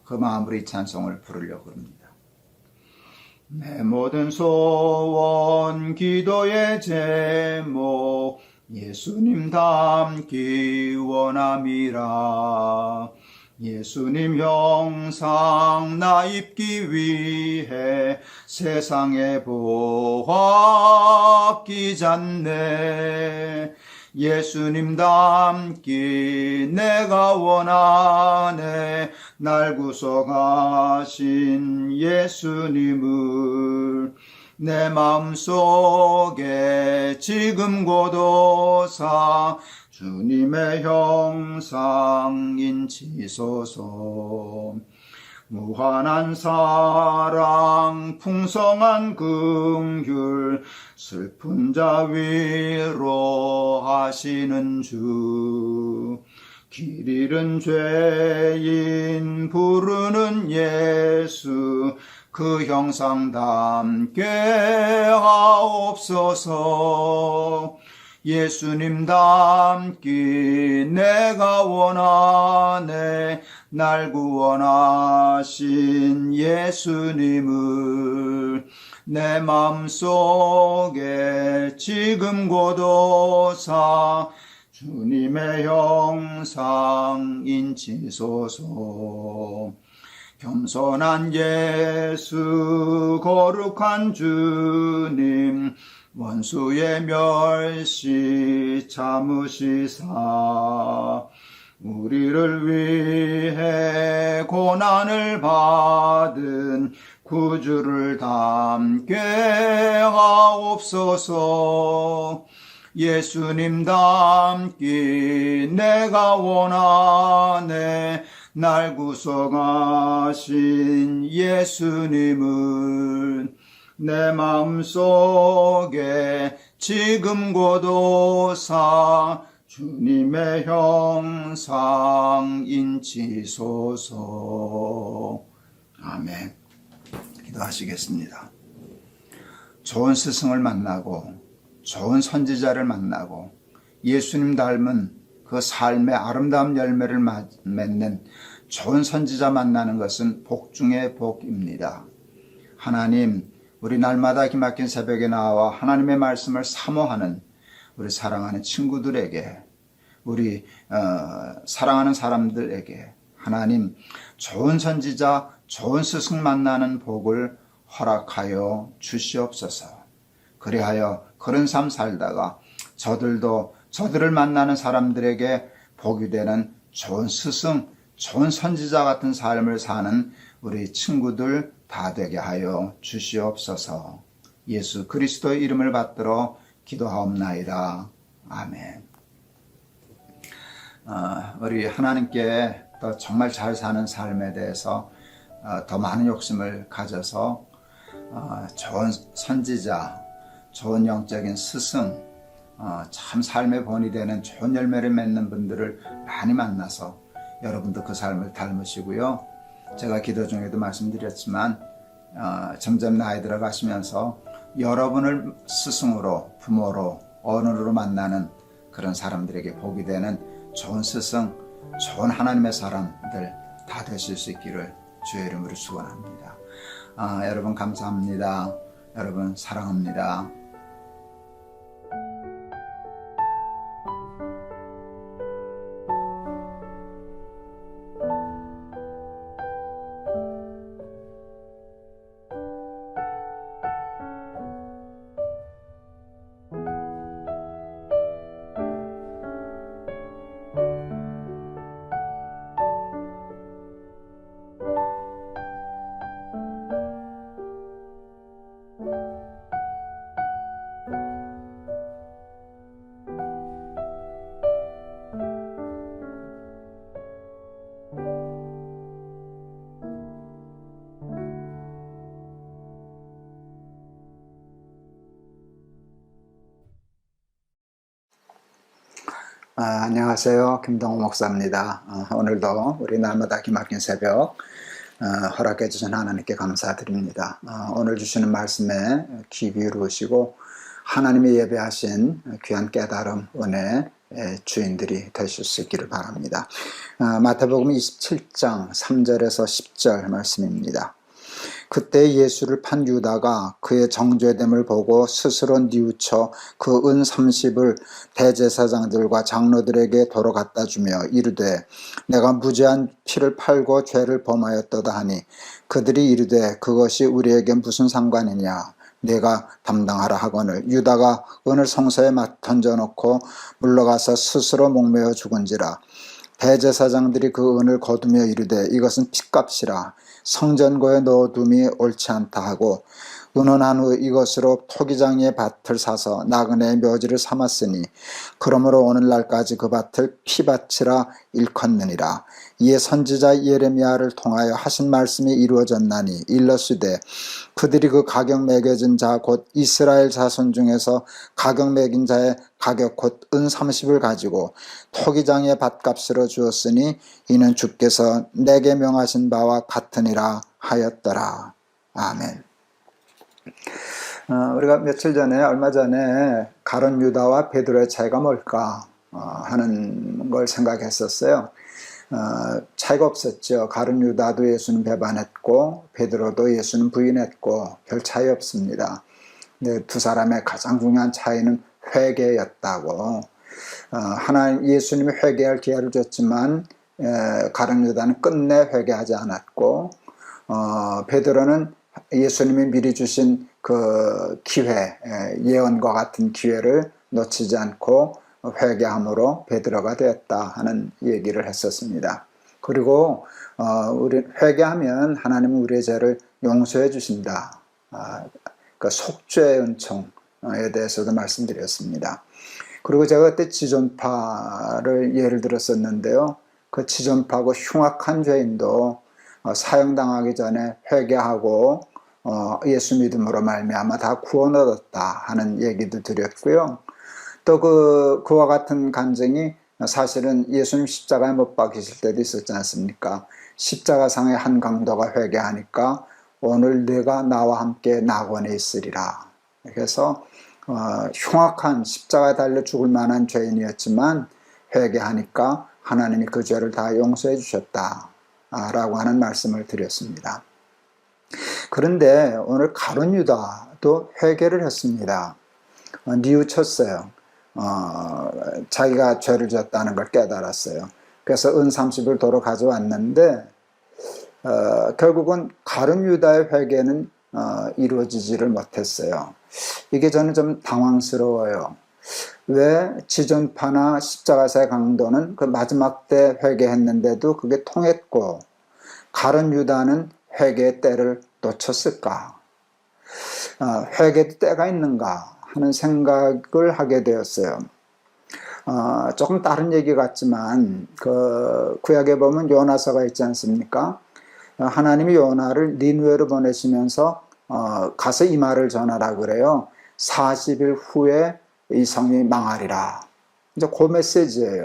그 마음으로 이 찬송을 부르려고 합니다. 내 모든 소원 기도의 제목 예수님 닮기 원함이라. 예수님 형상 나 입기 위해 세상에 보화 끼잖네. 예수님 닮기 내가 원하네. 날 구속하신 예수님을 내 마음속에 지금 고도사 주님의 형상 인치소서. 무한한 사랑 풍성한 긍휼 슬픈 자 위로하시는 주. 길 잃은 죄인 부르는 예수 그 형상 닮게 하옵소서. 예수님 닮기 내가 원하네. 날 구원하신 예수님을 내 마음속에 지금 고도사 주님의 형상 인치소서. 겸손한 예수 거룩한 주님 원수의 멸시 참으시사 우리를 위해 고난을 받은 구주를 닮게 하옵소서. 예수님 닮기 내가 원하네. 날 구속하신 예수님은 내 마음속에 지금 고도사 주님의 형상 인치소서. 아멘. 기도하시겠습니다. 좋은 스승을 만나고 좋은 선지자를 만나고 예수님 닮은 그 삶의 아름다운 열매를 맺는 좋은 선지자 만나는 것은 복 중의 복입니다. 하나님, 우리 날마다 기막힌 새벽에 나와 하나님의 말씀을 사모하는 우리 사랑하는 친구들에게, 우리 사랑하는 사람들에게 하나님 좋은 선지자, 좋은 스승 만나는 복을 허락하여 주시옵소서. 그리하여 그런 삶 살다가 저들을 만나는 사람들에게 복이 되는 좋은 스승, 좋은 선지자 같은 삶을 사는 우리 친구들 다 되게 하여 주시옵소서. 예수 그리스도의 이름을 받들어 기도하옵나이다. 아멘. 우리 하나님께 또 정말 잘 사는 삶에 대해서 더 많은 욕심을 가져서 좋은 선지자, 좋은 영적인 스승, 참 삶의 본이 되는 좋은 열매를 맺는 분들을 많이 만나서 여러분도 그 삶을 닮으시고요. 제가 기도 중에도 말씀드렸지만 점점 나이 들어가시면서 여러분을 스승으로, 부모로, 어른으로 만나는 그런 사람들에게 복이 되는 좋은 스승, 좋은 하나님의 사람들 다 되실 수 있기를 주의 이름으로 축원합니다. 여러분 감사합니다. 여러분 사랑합니다. 안녕하세요. 김동호 목사입니다. 오늘도 우리 날마다 기막힌 새벽 허락해 주신 하나님께 감사드립니다. 오늘 주시는 말씀에 귀 기울이시고 하나님이 예배하신 귀한 깨달음, 은혜 주인들이 되실 수 있기를 바랍니다. 마태복음 27장 3절에서 10절 말씀입니다. 그때 예수를 판 유다가 그의 정죄됨을 보고 스스로 뉘우쳐 그 은 30을 대제사장들과 장로들에게 도로 갖다 주며 이르되 내가 무죄한 피를 팔고 죄를 범하였도다 하니 그들이 이르되 그것이 우리에게 무슨 상관이냐 내가 담당하라 하거늘 유다가 은을 성소에 던져놓고 물러가서 스스로 목매어 죽은지라 대제사장들이 그 은을 거두며 이르되 이것은 핏값이라 성전고에 넣어둠이 옳지 않다 하고 은혼한 후 이것으로 토기장의 밭을 사서 나그네의 묘지를 삼았으니 그러므로 오늘날까지 그 밭을 피밭이라 일컫느니라. 이에 선지자 예레미야를 통하여 하신 말씀이 이루어졌나니 일러스되 그들이 그 가격 매겨진 자 곧 이스라엘 자손 중에서 가격 매긴 자의 가격 곧 은 30을 가지고 토기장의 밭값으로 주었으니 이는 주께서 내게 명하신 바와 같으니라 하였더라. 아멘. 우리가 며칠 전에 얼마 전에 가룟 유다와 베드로의 차이가 뭘까 하는 걸 생각했었어요. 차이가 없었죠. 가룟 유다도 예수는 배반했고 베드로도 예수는 부인했고 별 차이 없습니다. 근데 두 사람의 가장 중요한 차이는 회개였다고. 하나님 예수님이 회개할 기회를 줬지만 가룟 유다는 끝내 회개하지 않았고 베드로는 예수님이 미리 주신 그 기회, 예언과 같은 기회를 놓치지 않고 회개함으로 베드로가 되었다 하는 얘기를 했었습니다. 그리고 우리 회개하면 하나님은 우리의 죄를 용서해 주신다. 그 속죄의 은총에 대해서도 말씀드렸습니다. 그리고 제가 그때 지존파를 예를 들었었는데요. 그 지존파고 흉악한 죄인도 사형당하기 전에 회개하고 예수 믿음으로 말미암아 다 구원 얻었다 하는 얘기도 드렸고요. 또 그와 같은 간증이 사실은 예수님 십자가에 못 박히실 때도 있었지 않습니까? 십자가상의 한 강도가 회개하니까 오늘 네가 나와 함께 낙원에 있으리라. 그래서 흉악한 십자가에 달려 죽을 만한 죄인이었지만 회개하니까 하나님이 그 죄를 다 용서해 주셨다 라고 하는 말씀을 드렸습니다. 그런데 오늘 가룟 유다도 회개를 했습니다. 뉘우쳤어요. 자기가 죄를 졌다는 걸 깨달았어요. 그래서 은 30을 도로 가져왔는데 결국은 가룟 유다의 회개는 이루어지지를 못했어요. 이게 저는 좀 당황스러워요. 왜 지존파나 십자가사의 강도는 그 마지막 때 회개했는데도 그게 통했고 가룟 유다는 회개의 때를 놓쳤을까? 회개도 때가 있는가 하는 생각을 하게 되었어요. 조금 다른 얘기 같지만 그 구약에 보면 요나서가 있지 않습니까? 하나님이 요나를 니느웨로 보내시면서 가서 이 말을 전하라 그래요. 40일 후에 이 성이 망하리라. 이제 그 메시지예요.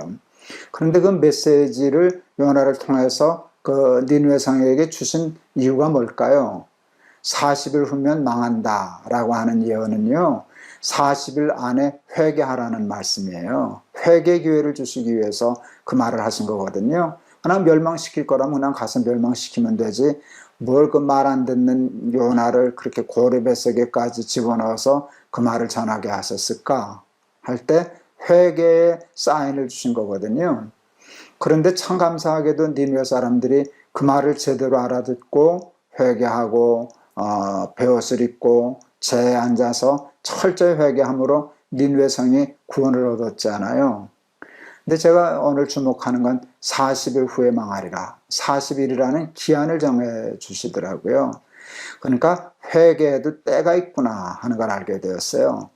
그런데 그 메시지를 요나를 통해서 그 니느웨 성에게 주신 이유가 뭘까요? 40일 후면 망한다라고 하는 예언은요. 40일 안에 회개하라는 말씀이에요. 회개 기회를 주시기 위해서 그 말을 하신 거거든요. 그냥 멸망시킬 거라면 그냥 가서 멸망시키면 되지. 뭘 그 말 안 듣는 요나를 그렇게 고리뱃속에까지 집어넣어서 그 말을 전하게 하셨을까? 할 때 회개의 사인을 주신 거거든요. 그런데 참 감사하게도 니느웨 사람들이 그 말을 제대로 알아듣고 회개하고 베옷을 입고 제에 앉아서 철저히 회개함으로 니느웨 성이 구원을 얻었잖아요. 근데 제가 오늘 주목하는 건 40일 후에 망하리라. 40일이라는 기한을 정해 주시더라고요. 그러니까 회개에도 때가 있구나 하는 걸 알게 되었어요.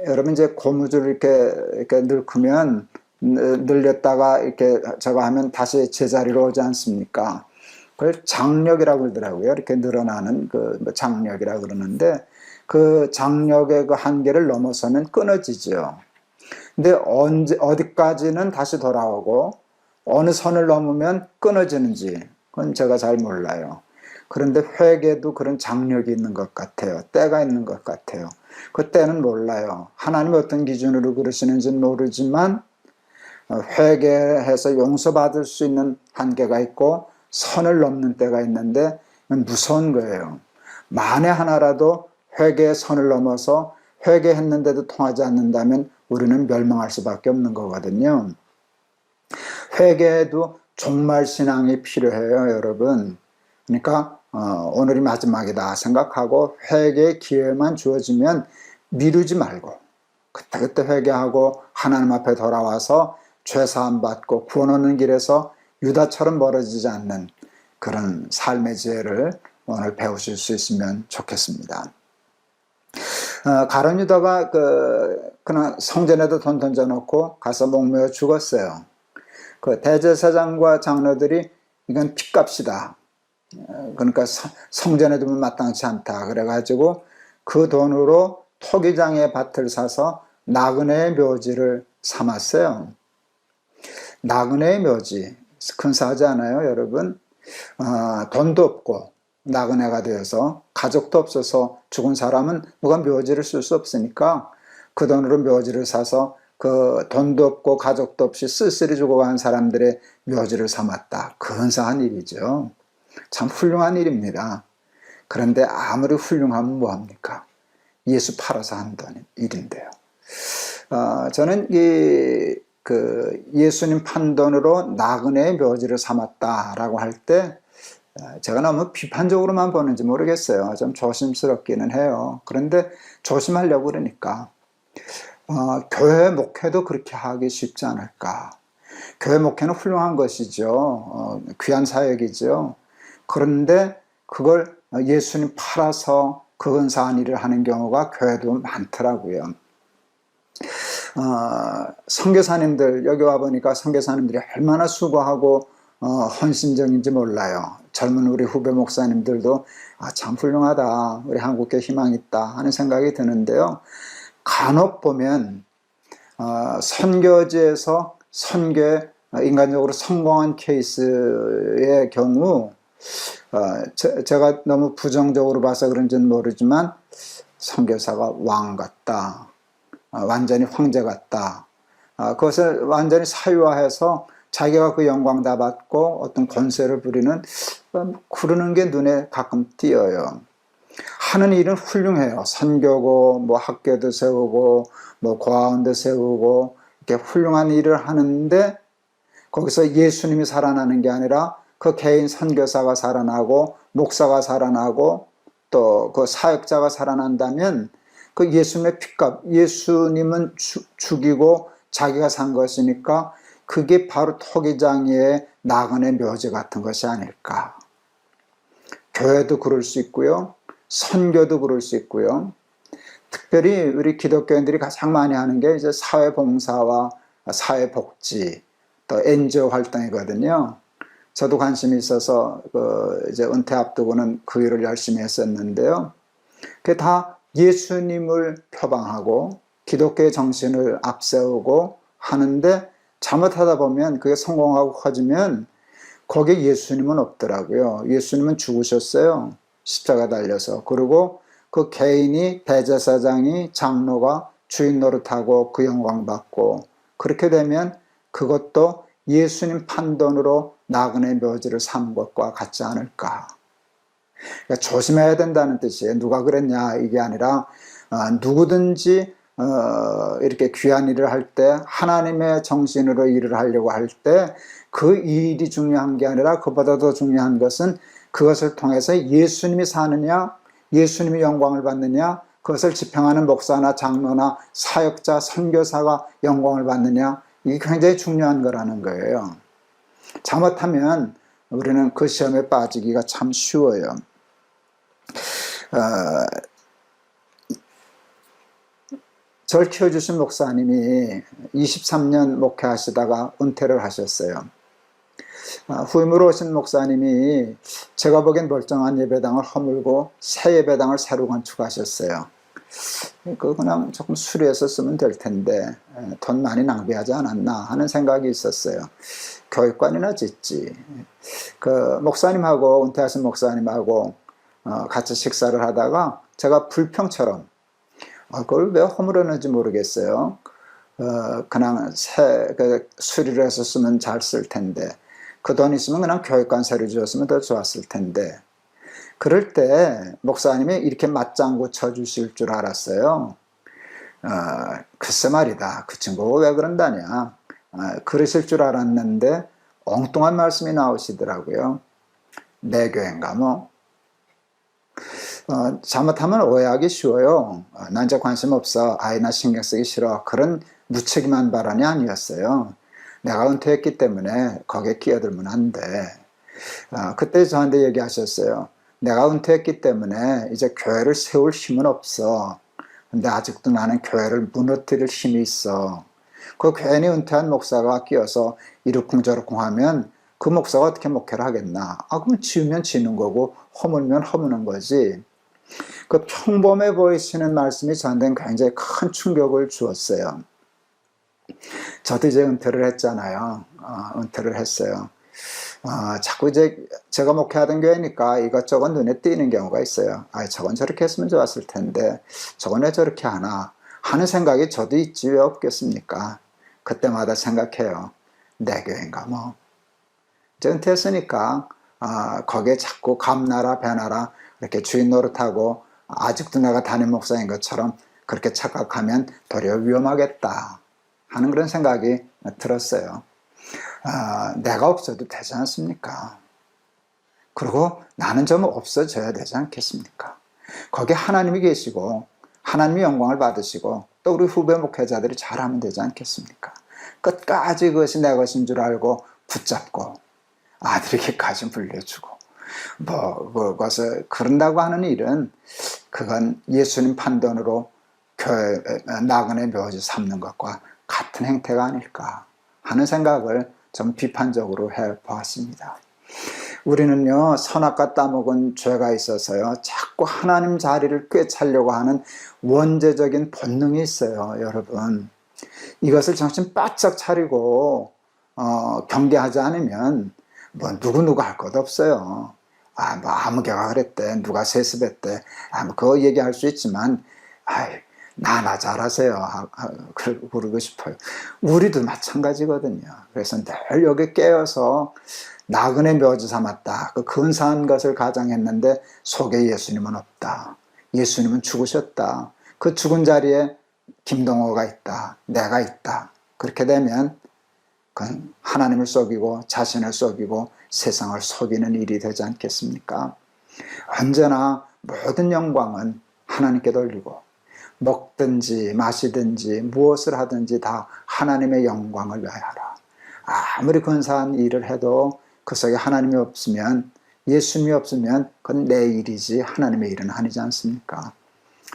여러분 이제 고무줄 이렇게 늙으면 늘렸다가 이렇게 저거 하면 다시 제자리로 오지 않습니까? 그걸 장력이라고 그러더라고요. 이렇게 늘어나는 그 장력이라고 그러는데 그 장력의 그 한계를 넘어서면 끊어지죠. 근데 어디까지는 다시 돌아오고 어느 선을 넘으면 끊어지는지 그건 제가 잘 몰라요. 그런데 회개도 그런 장력이 있는 것 같아요. 때가 있는 것 같아요. 그 때는 몰라요. 하나님이 어떤 기준으로 그러시는지는 모르지만 회개해서 용서받을 수 있는 한계가 있고 선을 넘는 때가 있는데 무서운 거예요. 만에 하나라도 회개의 선을 넘어서 회개했는데도 통하지 않는다면 우리는 멸망할 수밖에 없는 거거든요. 회개에도 종말신앙이 필요해요, 여러분. 그러니까 오늘이 마지막이다 생각하고 회개의 기회만 주어지면 미루지 말고 그때 회개하고 하나님 앞에 돌아와서 죄사함 받고 구원 얻는 길에서 유다처럼 멀어지지 않는 그런 삶의 지혜를 오늘 배우실 수 있으면 좋겠습니다. 가룟 유다가 그냥 성전에도 돈 던져놓고 가서 목매어 죽었어요. 그 대제사장과 장로들이 이건 핏값이다. 그러니까 성전에 두면 마땅치 않다. 그래가지고 그 돈으로 토기장의 밭을 사서 나그네의 묘지를 삼았어요. 나그네의 묘지 근사하지 않아요, 여러분? 돈도 없고 나그네가 되어서 가족도 없어서 죽은 사람은 누가 묘지를 쓸 수 없으니까 그 돈으로 묘지를 사서 그 돈도 없고 가족도 없이 쓸쓸히 죽어가는 사람들의 묘지를 삼았다. 근사한 일이죠. 참 훌륭한 일입니다. 그런데 아무리 훌륭하면 뭐합니까? 예수 팔아서 한 일인데요. 저는 예수님 판돈으로 나그네의 묘지를 삼았다라고 할 때 제가 너무 비판적으로만 보는지 모르겠어요. 좀 조심스럽기는 해요. 그런데 조심하려고 그러니까 교회 목회도 그렇게 하기 쉽지 않을까. 교회 목회는 훌륭한 것이죠. 귀한 사역이죠. 그런데 그걸 예수님 팔아서 근사한 일을 하는 경우가 교회도 많더라고요. 선교사님들 여기 와보니까 선교사님들이 얼마나 수고하고 헌신적인지 몰라요. 젊은 우리 후배 목사님들도 참 훌륭하다, 우리 한국교회 희망 있다 하는 생각이 드는데요. 간혹 보면 선교지에서 선교에 인간적으로 성공한 케이스의 경우 제가 너무 부정적으로 봐서 그런지는 모르지만 선교사가 왕 같다, 완전히 황제 같다, 그것을 완전히 사유화해서 자기가 그 영광 다 받고 어떤 권세를 부리는 그러는 게 눈에 가끔 띄어요. 하는 일은 훌륭해요. 선교고 뭐 학교도 세우고 뭐 고아원도 세우고 이렇게 훌륭한 일을 하는데 거기서 예수님이 살아나는 게 아니라 그 개인 선교사가 살아나고 목사가 살아나고 또 그 사역자가 살아난다면 그 예수님의 핏값, 예수님은 죽이고 자기가 산 것이니까 그게 바로 토기장이의 나그네 묘지 같은 것이 아닐까. 교회도 그럴 수 있고요. 선교도 그럴 수 있고요. 특별히 우리 기독교인들이 가장 많이 하는 게 이제 사회봉사와 사회복지, 또 NGO 활동이거든요. 저도 관심이 있어서 이제 은퇴 앞두고는 그 일을 열심히 했었는데요. 그게 다 예수님을 표방하고 기독교의 정신을 앞세우고 하는데 잘못하다 보면 그게 성공하고 커지면 거기에 예수님은 없더라고요. 예수님은 죽으셨어요. 십자가 달려서. 그리고 그 개인이 대제사장이 장로가 주인 노릇하고 그 영광 받고 그렇게 되면 그것도 예수님 판돈으로 나그네 묘지를 삼은 것과 같지 않을까. 그러니까 조심해야 된다는 뜻이에요. 누가 그랬냐 이게 아니라 누구든지 이렇게 귀한 일을 할 때 하나님의 정신으로 일을 하려고 할 때 그 일이 중요한 게 아니라 그보다 더 중요한 것은 그것을 통해서 예수님이 사느냐 예수님이 영광을 받느냐 그것을 집행하는 목사나 장로나 사역자 선교사가 영광을 받느냐 이게 굉장히 중요한 거라는 거예요. 잘못하면 우리는 그 시험에 빠지기가 참 쉬워요. 저를 키워주신 목사님이 23년 목회하시다가 은퇴를 하셨어요. 후임으로 오신 목사님이 제가 보기엔 멀쩡한 예배당을 허물고 새 예배당을 새로 건축하셨어요. 그냥 조금 수리해서 쓰면 될 텐데 돈 많이 낭비하지 않았나 하는 생각이 있었어요. 교육관이나 짓지. 그 목사님하고 은퇴하신 목사님하고 같이 식사를 하다가 제가 불평처럼 그걸 왜 허물었는지 모르겠어요. 그냥 수리를 해서 쓰면 잘 쓸 텐데 그 돈 있으면 그냥 교육관 새로 지었으면 더 좋았을 텐데 그럴 때 목사님이 이렇게 맞장구 쳐주실 줄 알았어요. 글쎄 말이다. 그 친구가 왜 그런다냐. 그러실 줄 알았는데 엉뚱한 말씀이 나오시더라고요. 내 교회인가 뭐. 잘못하면 오해하기 쉬워요. 난 이제 관심 없어. 나 신경 쓰기 싫어. 그런 무책임한 발언이 아니었어요. 내가 은퇴했기 때문에 거기에 끼어들면 안 돼. 그때 저한테 얘기하셨어요. 내가 은퇴했기 때문에 이제 교회를 세울 힘은 없어. 근데 아직도 나는 교회를 무너뜨릴 힘이 있어. 그 괜히 은퇴한 목사가 끼어서 이러쿵저러쿵 하면 그 목사가 어떻게 목회를 하겠나. 그럼 지으면 지는 거고 허물면 허무는 거지. 그 평범해 보이시는 말씀이 저한테는 굉장히 큰 충격을 주었어요. 저도 이제 은퇴를 했잖아요. 은퇴를 했어요. 자꾸 이제 제가 목회하던 교회니까 이것저것 눈에 띄는 경우가 있어요. 저건 저렇게 했으면 좋았을 텐데 저건 왜 저렇게 하나 하는 생각이 저도 있지 왜 없겠습니까? 그때마다 생각해요. 내 교회인가 뭐. 이제 은퇴했으니까 거기에 자꾸 감나라 배나라 이렇게 주인 노릇하고 아직도 내가 담임 목사인 것처럼 그렇게 착각하면 도리어 위험하겠다 하는 그런 생각이 들었어요. 내가 없어도 되지 않습니까? 그리고 나는 좀 없어져야 되지 않겠습니까? 거기에 하나님이 계시고 하나님의 영광을 받으시고 또 우리 후배 목회자들이 잘하면 되지 않겠습니까? 끝까지 그것이 내 것인 줄 알고 붙잡고 아들에게까지 물려주고 그것을 그런다고 하는 일은 그건 예수님 판단으로 나그네 묘지 삼는 것과 같은 행태가 아닐까 하는 생각을 좀 비판적으로 해보았습니다. 우리는요 선악과 따먹은 죄가 있어서요 자꾸 하나님 자리를 꿰차려고 하는 원죄적인 본능이 있어요. 여러분 이것을 정신 바짝 차리고 경계하지 않으면 뭐 누구 할 것 없어요. 뭐 아무개가 그랬대, 누가 세습했대, 뭐 그거 얘기할 수 있지만 나나 잘하세요 그러고 싶어요. 우리도 마찬가지거든요. 그래서 늘 여기 깨어서 나그네 묘지 삼았다. 그 근사한 것을 가장했는데 속에 예수님은 없다. 예수님은 죽으셨다. 그 죽은 자리에 김동호가 있다. 내가 있다. 그렇게 되면 그건 하나님을 속이고 자신을 속이고 세상을 속이는 일이 되지 않겠습니까? 언제나 모든 영광은 하나님께 돌리고 먹든지 마시든지 무엇을 하든지 다 하나님의 영광을 위하여라. 아무리 근사한 일을 해도 그 속에 하나님이 없으면 예수님이 없으면 그건 내 일이지 하나님의 일은 아니지 않습니까?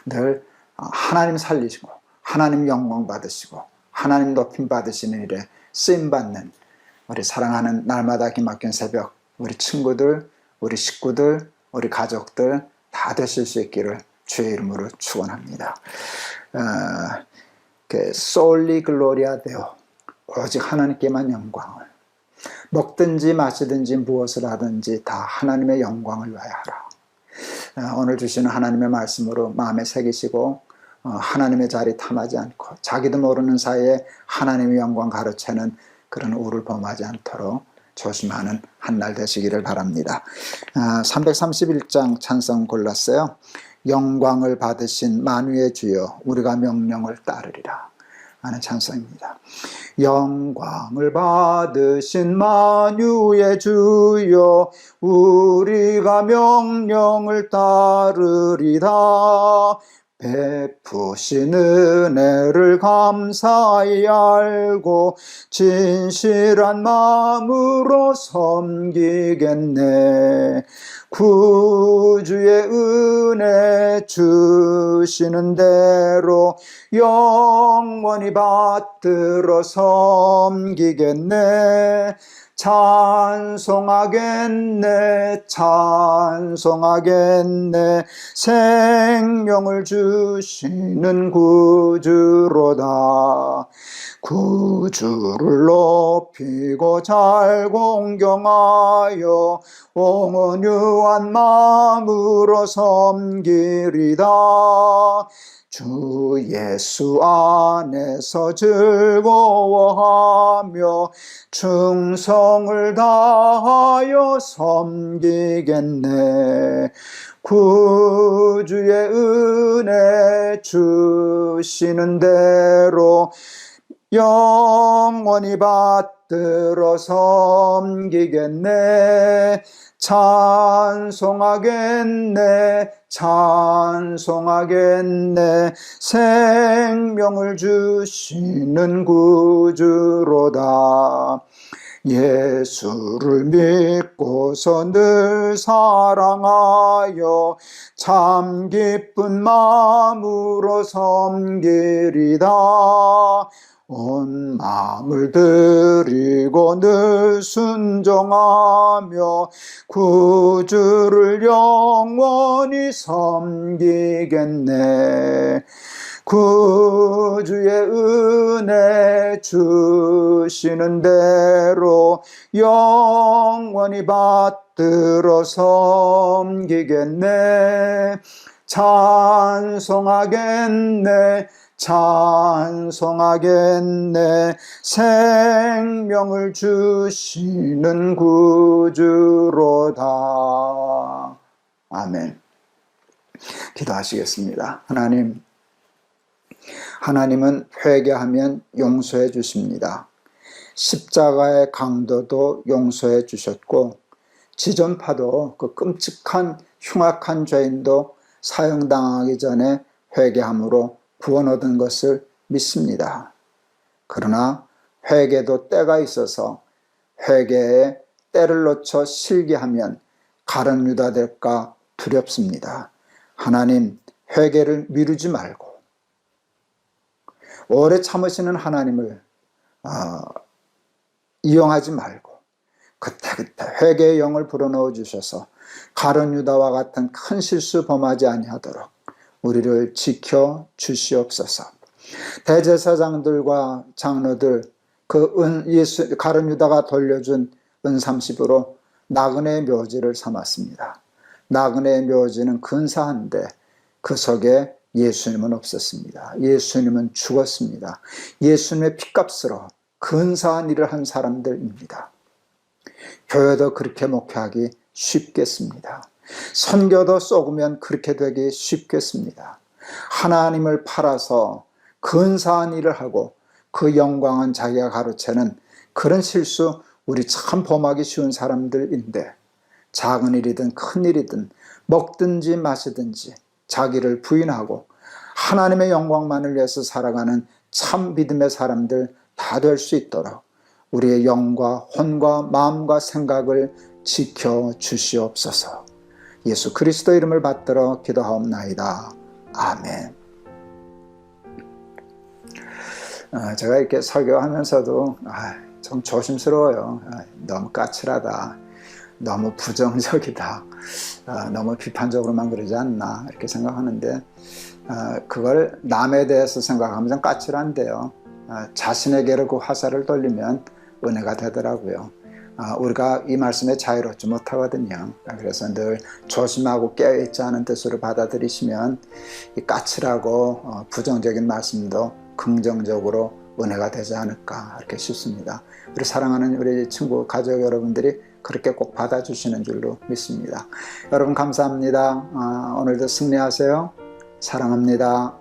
늘 하나님 살리시고 하나님 영광 받으시고 하나님 높임 받으시는 일에 쓰임받는 우리 사랑하는 날마다 기막힌 새벽 우리 친구들, 우리 식구들, 우리 가족들 다 되실 수 있기를 주의 이름으로 축원합니다. 솔리 글로리아 데오 오직 하나님께만 영광을 먹든지 마시든지 무엇을 하든지 다 하나님의 영광을 위하여 하라. 오늘 주시는 하나님의 말씀으로 마음에 새기시고 하나님의 자리 탐하지 않고 자기도 모르는 사이에 하나님의 영광 가로채는 그런 우를 범하지 않도록 조심하는 한 날 되시기를 바랍니다. 331장 찬송 골랐어요. 영광을 받으신 만유의 주여 우리가 명령을 따르리라 하는 찬송입니다. 영광을 받으신 만유의 주여 우리가 명령을 따르리다. 베푸신 은혜를 감사히 알고 진실한 마음으로 섬기겠네. 구주의 은혜 주시는 대로 영원히 받들어 섬기겠네. 찬송하겠네 찬송하겠네 생명을 주시는 구주로다. 구주를 높이고 잘 공경하여 온유한 마음으로 섬기리다. 주 예수 안에서 즐거워하며 충성을 다하여 섬기겠네. 구주의 은혜 주시는 대로 영원히 받들어 섬기겠네. 찬송하겠네 찬송하겠네 생명을 주시는 구주로다. 예수를 믿고서 늘 사랑하여 참 기쁜 마음으로 섬기리다. 온 마음을 드리고 늘 순종하며 구주를 영원히 섬기겠네. 구주의 은혜 주시는 대로 영원히 받들어 섬기겠네. 찬송하겠네 찬송하겠네. 생명을 주시는 구주로다. 아멘. 기도하시겠습니다. 하나님은 회개하면 용서해 주십니다. 십자가의 강도도 용서해 주셨고 지존파도 그 끔찍한 흉악한 죄인도 사형당하기 전에 회개함으로 구원 얻은 것을 믿습니다. 그러나 회개도 때가 있어서 회개에 때를 놓쳐 실기하면 가룟 유다 될까 두렵습니다. 하나님, 회개를 미루지 말고 오래 참으시는 하나님을 이용하지 말고 그때그때 회개의 영을 불어넣어 주셔서 가룟 유다와 같은 큰 실수 범하지 아니하도록 우리를 지켜 주시옵소서. 대제사장들과 장로들 가룟 유다가 돌려준 은 30으로 나그네의 묘지를 삼았습니다. 나그네의 묘지는 근사한데 그 속에 예수님은 없었습니다. 예수님은 죽었습니다. 예수님의 핏값으로 근사한 일을 한 사람들입니다. 교회도 그렇게 목회하기 쉽겠습니다. 선교도 쏘으면 그렇게 되기 쉽겠습니다. 하나님을 팔아서 근사한 일을 하고 그 영광은 자기가 가로채는 그런 실수 우리 참 범하기 쉬운 사람들인데 작은 일이든 큰 일이든 먹든지 마시든지 자기를 부인하고 하나님의 영광만을 위해서 살아가는 참 믿음의 사람들 다 될 수 있도록 우리의 영과 혼과 마음과 생각을 지켜 주시옵소서. 예수 그리스도 이름을 받들어 기도하옵나이다. 아멘. 제가 이렇게 설교하면서도 좀 조심스러워요. 너무 까칠하다, 너무 부정적이다, 너무 비판적으로만 그러지 않나 이렇게 생각하는데 그걸 남에 대해서 생각하면 좀 까칠한데요. 자신에게로 그 화살을 돌리면 은혜가 되더라고요. 우리가 이 말씀에 자유롭지 못하거든요. 그래서 늘 조심하고 깨어있지 않은 뜻으로 받아들이시면 이 까칠하고 부정적인 말씀도 긍정적으로 은혜가 되지 않을까 이렇게 싶습니다. 우리 사랑하는 우리 친구 가족 여러분들이 그렇게 꼭 받아주시는 줄로 믿습니다. 여러분 감사합니다. 오늘도 승리하세요. 사랑합니다.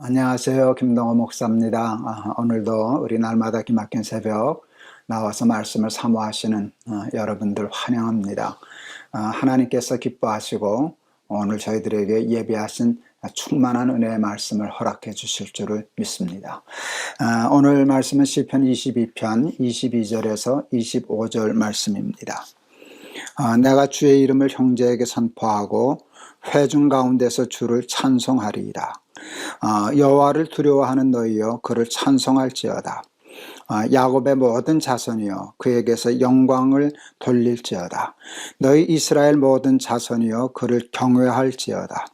안녕하세요. 김동호 목사입니다. 오늘도 우리 날마다 기막힌 새벽 나와서 말씀을 사모하시는 여러분들 환영합니다. 하나님께서 기뻐하시고 오늘 저희들에게 예비하신 충만한 은혜의 말씀을 허락해 주실 줄을 믿습니다. 오늘 말씀은 시편 22편 22절에서 25절 말씀입니다. 내가 주의 이름을 형제에게 선포하고 회중 가운데서 주를 찬송하리이다. 여호와를 두려워하는 너희여 그를 찬송할지어다. 야곱의 모든 자손이여 그에게서 영광을 돌릴지어다. 너희 이스라엘 모든 자손이여 그를 경외할지어다.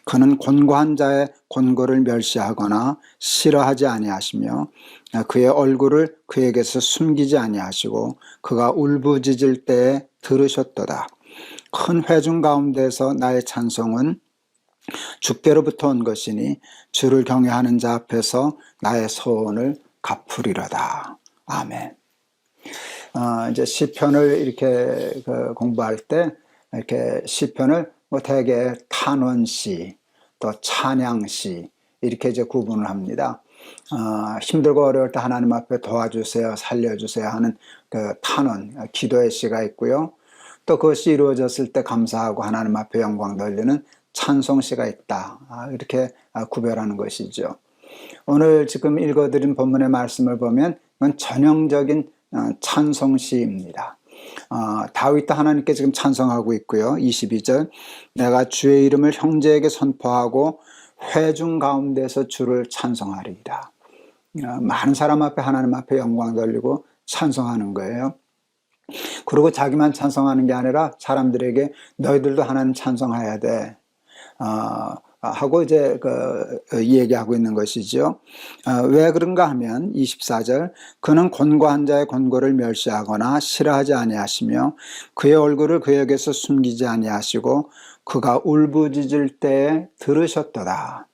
그는 곤고한 자의 곤고를 멸시하거나 싫어하지 아니하시며 그의 얼굴을 그에게서 숨기지 아니하시고 그가 울부짖을 때에 들으셨도다. 큰 회중 가운데서 나의 찬송은 주께로부터 온 것이니 주를 경외하는 자 앞에서 나의 소원을 갚으리로다. 아멘. 이제 시편을 이렇게 공부할 때 이렇게 시편을 대개 탄원시 또 찬양시 이렇게 이제 구분을 합니다. 힘들고 어려울 때 하나님 앞에 도와주세요, 살려주세요 하는 그 탄원, 기도의 시가 있고요. 또 그것이 이루어졌을 때 감사하고 하나님 앞에 영광 돌리는 찬송시가 있다. 이렇게 구별하는 것이죠. 오늘 지금 읽어드린 본문의 말씀을 보면 이건 전형적인 찬송시입니다. 다윗도 하나님께 지금 찬송하고 있고요. 22절 내가 주의 이름을 형제에게 선포하고 회중 가운데서 주를 찬송하리이다. 많은 사람 앞에 하나님 앞에 영광 돌리고 찬송하는 거예요. 그리고 자기만 찬송하는 게 아니라 사람들에게 너희들도 하나님 찬송해야 돼. 하고 이제 얘기하고 있는 것이죠. 왜 그런가 하면 24절 그는 곤고한 자의 곤고를 멸시하거나 싫어하지 아니하시며 그의 얼굴을 그에게서 숨기지 아니하시고 그가 울부짖을 때에 들으셨도다.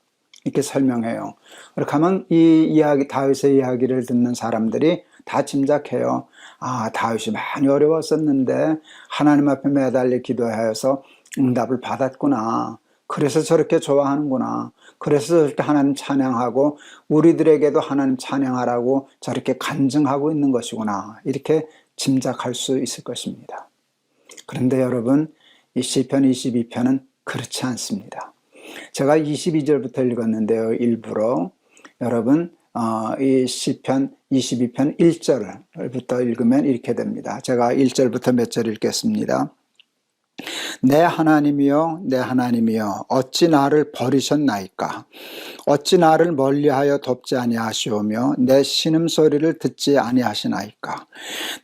이렇게 설명해요. 그렇게 하면 이 이야기, 다윗의 이야기를 듣는 사람들이 다 짐작해요. 다윗이 많이 어려웠었는데 하나님 앞에 매달려 기도하여서 응답을 받았구나. 그래서 저렇게 좋아하는구나. 그래서 저렇게 하나님 찬양하고 우리들에게도 하나님 찬양하라고 저렇게 간증하고 있는 것이구나. 이렇게 짐작할 수 있을 것입니다. 그런데 여러분, 이 시편 22편은 그렇지 않습니다. 제가 22절부터 읽었는데요. 일부러 여러분 이 시편 22편 1절부터 읽으면 이렇게 됩니다. 제가 1절부터 몇 절 읽겠습니다. 내 하나님이여 내 하나님이여 어찌 나를 버리셨나이까. 어찌 나를 멀리하여 돕지 아니하시오며 내 신음소리를 듣지 아니하시나이까.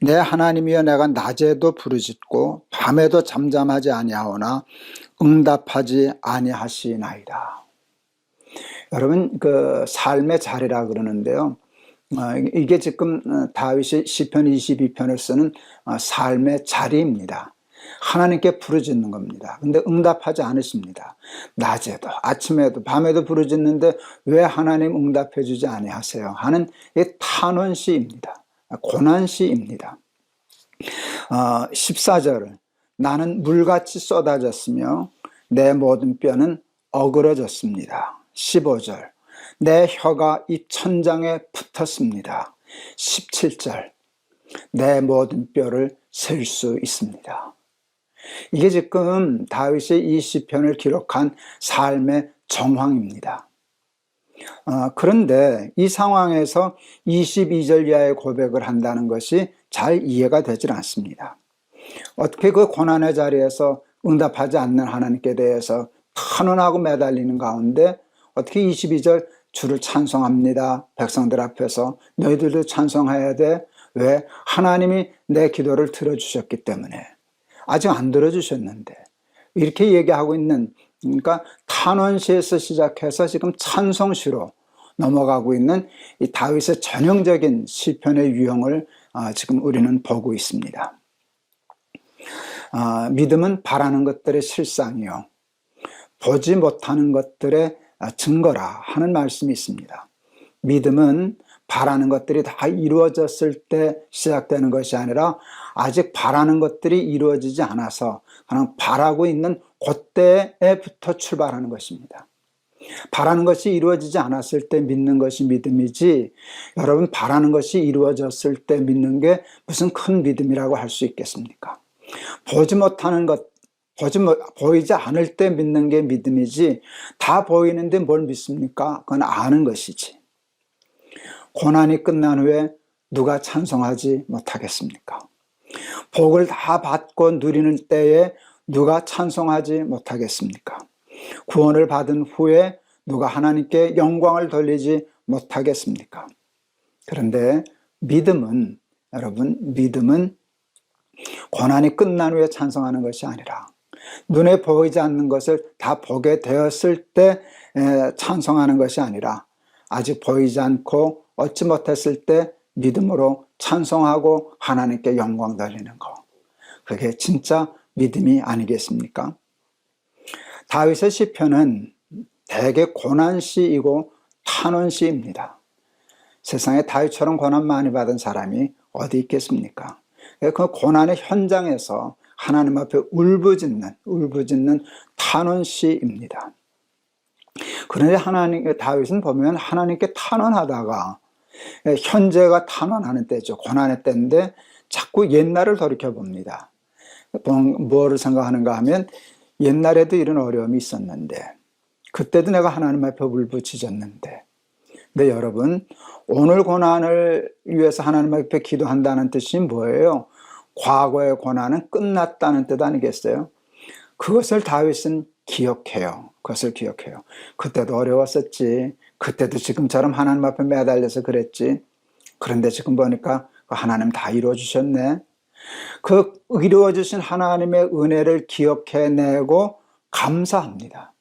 내 하나님이여 내가 낮에도 부르짖고 밤에도 잠잠하지 아니하오나 응답하지 아니하시나이다. 여러분 그 삶의 자리라 그러는데요. 이게 지금 다윗이 시편 22편을 쓰는 삶의 자리입니다. 하나님께 부르짖는 겁니다. 근데 응답하지 않으십니다. 낮에도 아침에도 밤에도 부르짖는데 왜 하나님 응답해 주지 아니하세요 하는 이 탄원시입니다. 고난시입니다. 14절 나는 물같이 쏟아졌으며 내 모든 뼈는 어그러졌습니다. 15절 내 혀가 이 천장에 붙었습니다. 17절 내 모든 뼈를 셀 수 있습니다. 이게 지금 다윗이 이 시편을 기록한 삶의 정황입니다. 그런데 이 상황에서 22절 이하의 고백을 한다는 것이 잘 이해가 되질 않습니다. 어떻게 그 고난의 자리에서 응답하지 않는 하나님께 대해서 탄원하고 매달리는 가운데 어떻게 22절 주를 찬송합니다. 백성들 앞에서 너희들도 찬송해야 돼. 왜? 하나님이 내 기도를 들어주셨기 때문에. 아직 안 들어주셨는데 이렇게 얘기하고 있는, 그러니까 탄원시에서 시작해서 지금 찬송시로 넘어가고 있는 이 다윗의 전형적인 시편의 유형을 지금 우리는 보고 있습니다. 믿음은 바라는 것들의 실상이요 보지 못하는 것들의 증거라 하는 말씀이 있습니다. 믿음은 바라는 것들이 다 이루어졌을 때 시작되는 것이 아니라 아직 바라는 것들이 이루어지지 않아서 그냥 바라고 있는 그때부터 출발하는 것입니다. 바라는 것이 이루어지지 않았을 때 믿는 것이 믿음이지, 여러분 바라는 것이 이루어졌을 때 믿는 게 무슨 큰 믿음이라고 할 수 있겠습니까? 보지 못하는 것, 보이지 않을 때 믿는 게 믿음이지, 다 보이는데 뭘 믿습니까? 그건 아는 것이지. 고난이 끝난 후에 누가 찬송하지 못하겠습니까? 복을 다 받고 누리는 때에 누가 찬송하지 못하겠습니까? 구원을 받은 후에 누가 하나님께 영광을 돌리지 못하겠습니까? 그런데 믿음은, 여러분, 믿음은 고난이 끝난 후에 찬송하는 것이 아니라 눈에 보이지 않는 것을 다 보게 되었을 때 찬송하는 것이 아니라 아직 보이지 않고 얻지 못했을 때 믿음으로 찬송하고 하나님께 영광 돌리는 것, 그게 진짜 믿음이 아니겠습니까? 다윗의 시편은 대개 고난시이고 탄원시입니다. 세상에 다윗처럼 고난 많이 받은 사람이 어디 있겠습니까? 그 고난의 현장에서 하나님 앞에 울부짖는 탄원시입니다. 그런데 다윗은 보면 하나님께 탄원하다가, 현재가 탄원하는 때죠. 고난의 때인데 자꾸 옛날을 돌이켜 봅니다. 뭐를 생각하는가 하면, 옛날에도 이런 어려움이 있었는데, 그때도 내가 하나님 앞에 울부짖었는데. 근데 여러분, 오늘 고난을 위해서 하나님 앞에 기도한다는 뜻이 뭐예요? 과거의 고난은 끝났다는 뜻 아니겠어요? 그것을 다윗은 기억해요. 그것을 기억해요. 그때도 어려웠었지. 그때도 지금처럼 하나님 앞에 매달려서 그랬지. 그런데 지금 보니까 하나님 다 이루어주셨네. 그 이루어주신 하나님의 은혜를 기억해내고 감사합니다.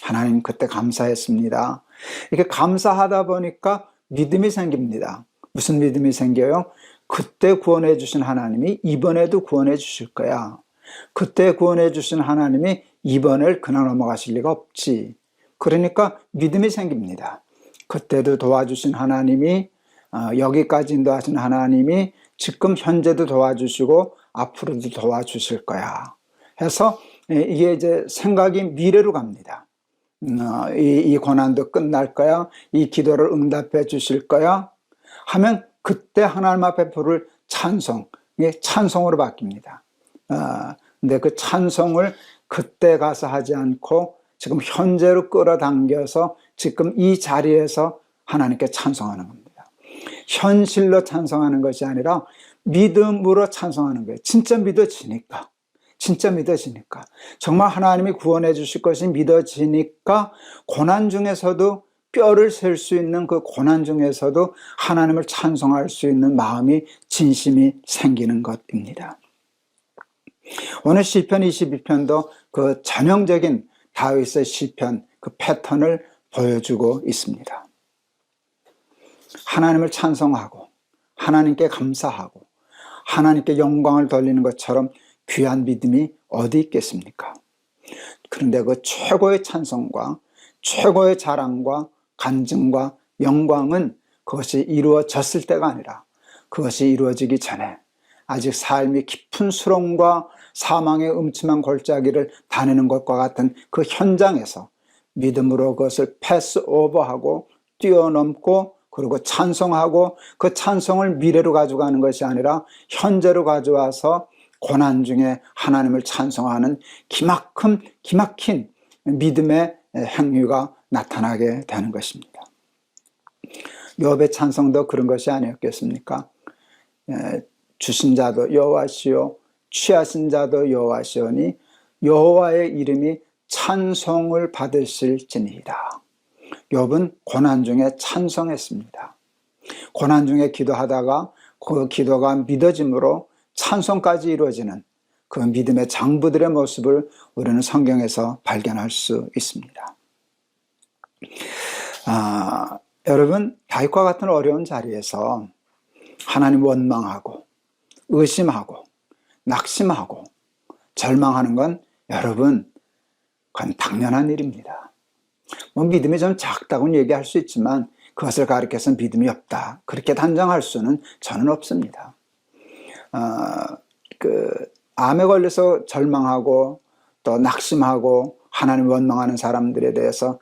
하나님 그때 감사했습니다. 이렇게 감사하다 보니까 믿음이 생깁니다. 무슨 믿음이 생겨요? 그때 구원해 주신 하나님이 이번에도 구원해 주실 거야. 그때 구원해 주신 하나님이 이번을 그냥 넘어가실 리가 없지. 그러니까 믿음이 생깁니다. 그때도 도와주신 하나님이, 여기까지 인도하신 하나님이 지금 현재도 도와주시고 앞으로도 도와주실 거야 해서 이게 이제 생각이 미래로 갑니다. 이 고난도 끝날 거야, 이 기도를 응답해 주실 거야 하면 그때 하나님 앞에 부를 찬송으로 바뀝니다. 근데 그 찬송을 그때 가서 하지 않고 지금 현재로 끌어당겨서 지금 이 자리에서 하나님께 찬송하는 겁니다. 현실로 찬송하는 것이 아니라 믿음으로 찬송하는 거예요. 진짜 믿어지니까. 정말 하나님이 구원해 주실 것이 믿어지니까 고난 중에서도, 뼈를 셀 수 있는 그 고난 중에서도 하나님을 찬송할 수 있는 마음이, 진심이 생기는 것입니다. 오늘 시편 22편도 그 전형적인 다윗의 시편, 그 패턴을 보여주고 있습니다. 하나님을 찬송하고 하나님께 감사하고 하나님께 영광을 돌리는 것처럼 귀한 믿음이 어디 있겠습니까? 그런데 그 최고의 찬송과 최고의 자랑과 간증과 영광은 그것이 이루어졌을 때가 아니라 그것이 이루어지기 전에 아직 삶이 깊은 수렁과 사망의 음침한 골짜기를 다니는 것과 같은 그 현장에서 믿음으로 그것을 패스오버하고 뛰어넘고, 그리고 찬송하고 그 찬송을 미래로 가져가는 것이 아니라 현재로 가져와서 고난 중에 하나님을 찬송하는 기막힌 믿음의 행위가 나타나게 되는 것입니다. 욥의 찬송도 그런 것이 아니었겠습니까? 주신 자도 여호와시요 취하신 자도 여호와시오니 여호와의 이름이 찬송을 받으실지니이다. 욥은 고난 중에 찬송했습니다. 고난 중에 기도하다가 그 기도가 믿어짐으로 찬송까지 이루어지는 그 믿음의 장부들의 모습을 우리는 성경에서 발견할 수 있습니다. 여러분, 다윗과 같은 어려운 자리에서 하나님 원망하고 의심하고 낙심하고 절망하는 건 여러분, 그건 당연한 일입니다. 믿음이 좀 작다고는 얘기할 수 있지만 그것을 가리켜서 믿음이 없다, 그렇게 단정할 수는 저는 없습니다. 암에 걸려서 절망하고 또 낙심하고 하나님 원망하는 사람들에 대해서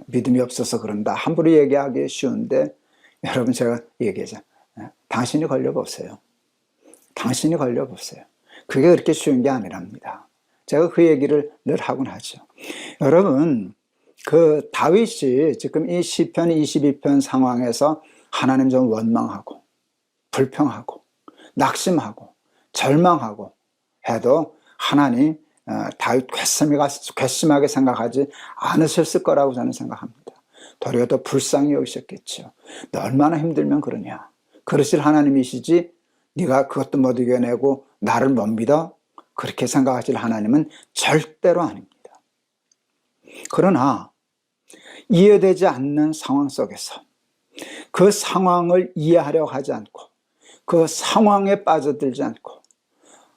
믿음이 없어서 그런다, 함부로 얘기하기 쉬운데, 여러분, 제가 얘기하자, 당신이 걸려보세요. 당신이 걸려보세요. 그게 그렇게 쉬운 게 아니랍니다. 제가 그 얘기를 늘 하곤 하죠. 여러분, 그 다윗이 지금 이 시편 22편 상황에서 하나님 좀 원망하고 불평하고 낙심하고 절망하고 해도 하나님 다윗 괘씸하게 생각하지 않으셨을 거라고 저는 생각합니다. 도리어 더 불쌍히 여기셨겠죠. 너 얼마나 힘들면 그러냐, 그러실 하나님이시지 네가 그것도 못 이겨내고 나를 못 믿어? 그렇게 생각하실 하나님은 절대로 아닙니다. 그러나 이해되지 않는 상황 속에서 그 상황을 이해하려고 하지 않고 그 상황에 빠져들지 않고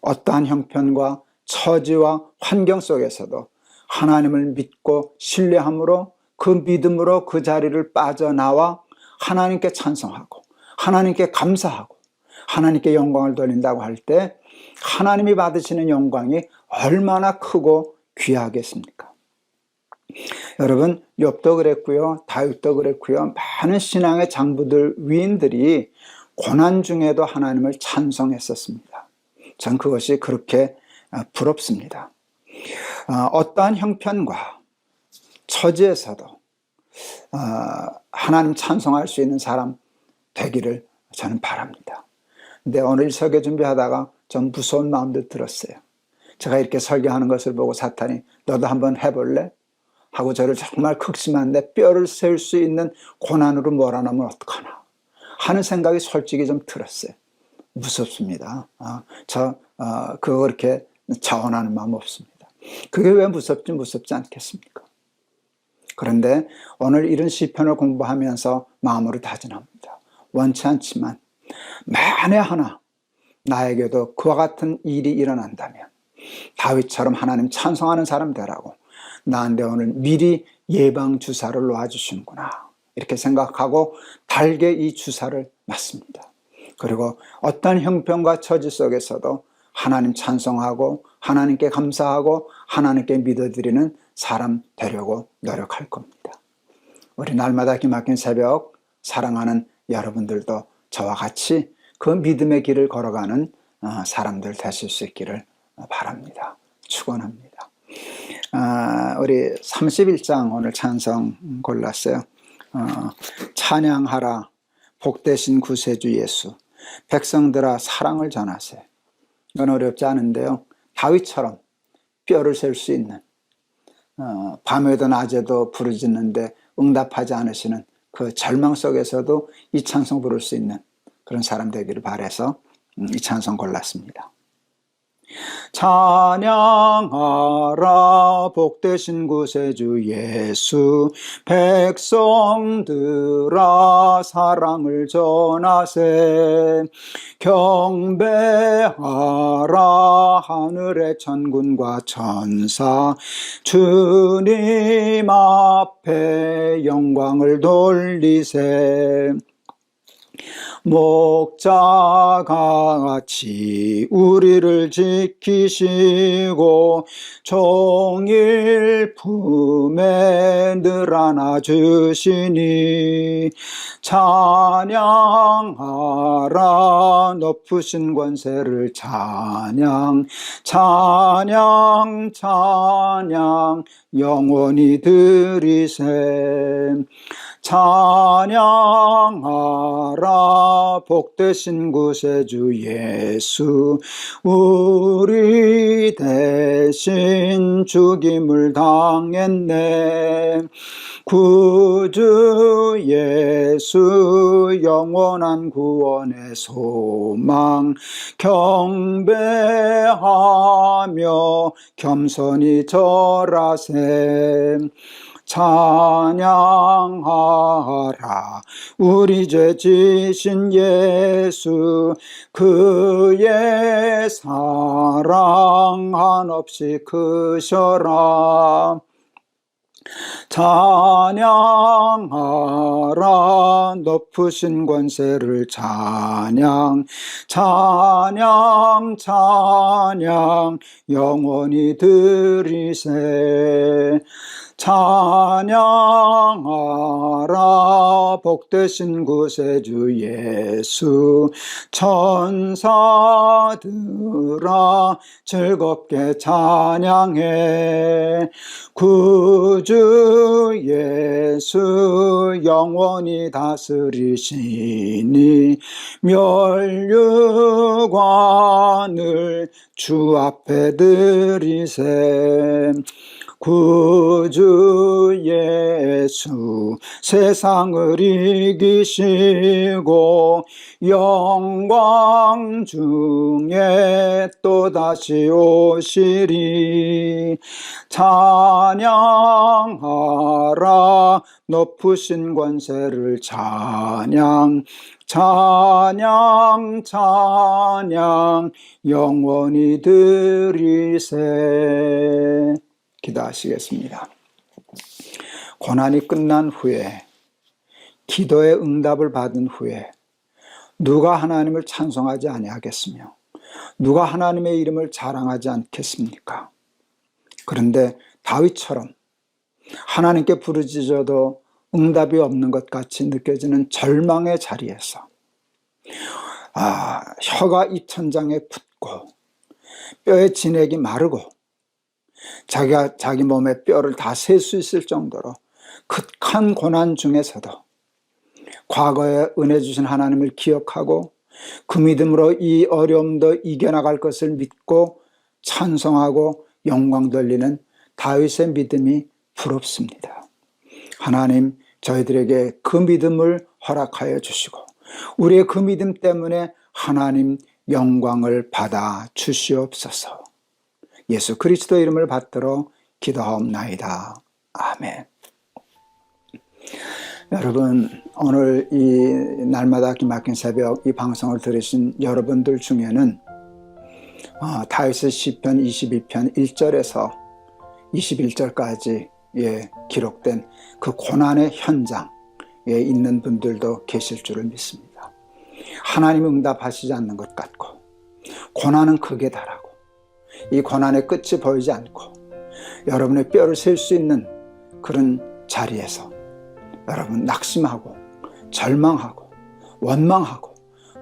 어떠한 형편과 처지와 환경 속에서도 하나님을 믿고 신뢰함으로 그 믿음으로 그 자리를 빠져나와 하나님께 찬송하고 하나님께 감사하고 하나님께 영광을 돌린다고 할 때 하나님이 받으시는 영광이 얼마나 크고 귀하겠습니까? 여러분, 욥도 그랬고요, 다윗도 그랬고요, 많은 신앙의 장부들, 위인들이 고난 중에도 하나님을 찬송했었습니다. 전 그것이 그렇게 부럽습니다. 어떠한 형편과 처지에서도 하나님 찬송할 수 있는 사람 되기를 저는 바랍니다. 근데 오늘 설교 준비하다가 좀 무서운 마음도 들었어요. 제가 이렇게 설교하는 것을 보고 사탄이 너도 한번 해볼래? 하고 저를 정말 극심한데 뼈를 세울 수 있는 고난으로 몰아넣으면 어떡하나 하는 생각이 솔직히 좀 들었어요. 무섭습니다. 그거 그렇게 자원하는 마음 없습니다. 그게 왜 무섭지 않겠습니까? 그런데 오늘 이런 시편을 공부하면서 마음으로 다짐합니다. 원치 않지만 만에 하나 나에게도 그와 같은 일이 일어난다면 다윗처럼 하나님 찬송하는 사람 되라고 나한테 오늘 미리 예방 주사를 놓아주시는구나, 이렇게 생각하고 달게 이 주사를 맞습니다. 그리고 어떤 형편과 처지 속에서도 하나님 찬송하고 하나님께 감사하고 하나님께 믿어드리는 사람 되려고 노력할 겁니다. 우리 날마다 기막힌 새벽 사랑하는 여러분들도 저와 같이 그 믿음의 길을 걸어가는 사람들 되실 수 있기를 바랍니다. 축원합니다. 우리 31장 오늘 찬송 골랐어요. 찬양하라 복되신 구세주 예수, 백성들아 사랑을 전하세. 이건 어렵지 않은데요, 다윗처럼 뼈를 셀 수 있는, 밤에도 낮에도 부르짖는데 응답하지 않으시는 그 절망 속에서도 이 찬송 부를 수 있는 그런 사람 되기를 바라서 이 찬송 골랐습니다. 찬양하라 복되신 구세주 예수, 백성들아 사랑을 전하세. 경배하라 하늘의 천군과 천사, 주님 앞에 영광을 돌리세. 목자같이 우리를 지키시고 종일 품에 늘 안아주시니, 찬양하라 높으신 권세를 찬양 찬양 찬양 영원히 드리세. 찬양하라 복되신 구세주 예수, 우리 대신 죽임을 당했네. 구주 예수 영원한 구원의 소망, 경배하라 찬양하며 겸손히 절하세. 찬양하라 우리 죄 지신 예수, 그의 사랑 한없이 크셔라. 찬양하라 높으신 권세를 찬양, 찬양 찬양 영원히 드리세. 찬양하라 복되신 구세주 예수, 천사들아 즐겁게 찬양해. 구주 예수 영원히 다스리시니 멸류관을 주 앞에 드리세. 구주 예수 세상을 이기시고 영광 중에 또다시 오시리. 찬양하라 높으신 권세를 찬양, 찬양 찬양 영원히 드리세. 기도하시겠습니다. 고난이 끝난 후에, 기도의 응답을 받은 후에 누가 하나님을 찬송하지 아니하겠으며 누가 하나님의 이름을 자랑하지 않겠습니까? 그런데 다윗처럼 하나님께 부르짖어도 응답이 없는 것 같이 느껴지는 절망의 자리에서 혀가 입천장에 붙고 뼈의 진액이 마르고 자기가 자기 몸의 뼈를 다 셀 수 있을 정도로 극한 고난 중에서도 과거에 은혜 주신 하나님을 기억하고 그 믿음으로 이 어려움도 이겨나갈 것을 믿고 찬송하고 영광 돌리는 다윗의 믿음이 부럽습니다. 하나님, 저희들에게 그 믿음을 허락하여 주시고 우리의 그 믿음 때문에 하나님 영광을 받아 주시옵소서. 예수 그리스도 이름을 받들어 기도하옵나이다. 아멘. 여러분, 오늘 이 날마다 기막힌 새벽 이 방송을 들으신 여러분들 중에는 다윗의 시편 22편 1절에서 21절까지 기록된 그 고난의 현장에 있는 분들도 계실 줄을 믿습니다. 하나님 응답하시지 않는 것 같고 고난은 극에 달하고 이 고난의 끝이 보이지 않고 여러분의 뼈를 셀 수 있는 그런 자리에서 여러분 낙심하고 절망하고 원망하고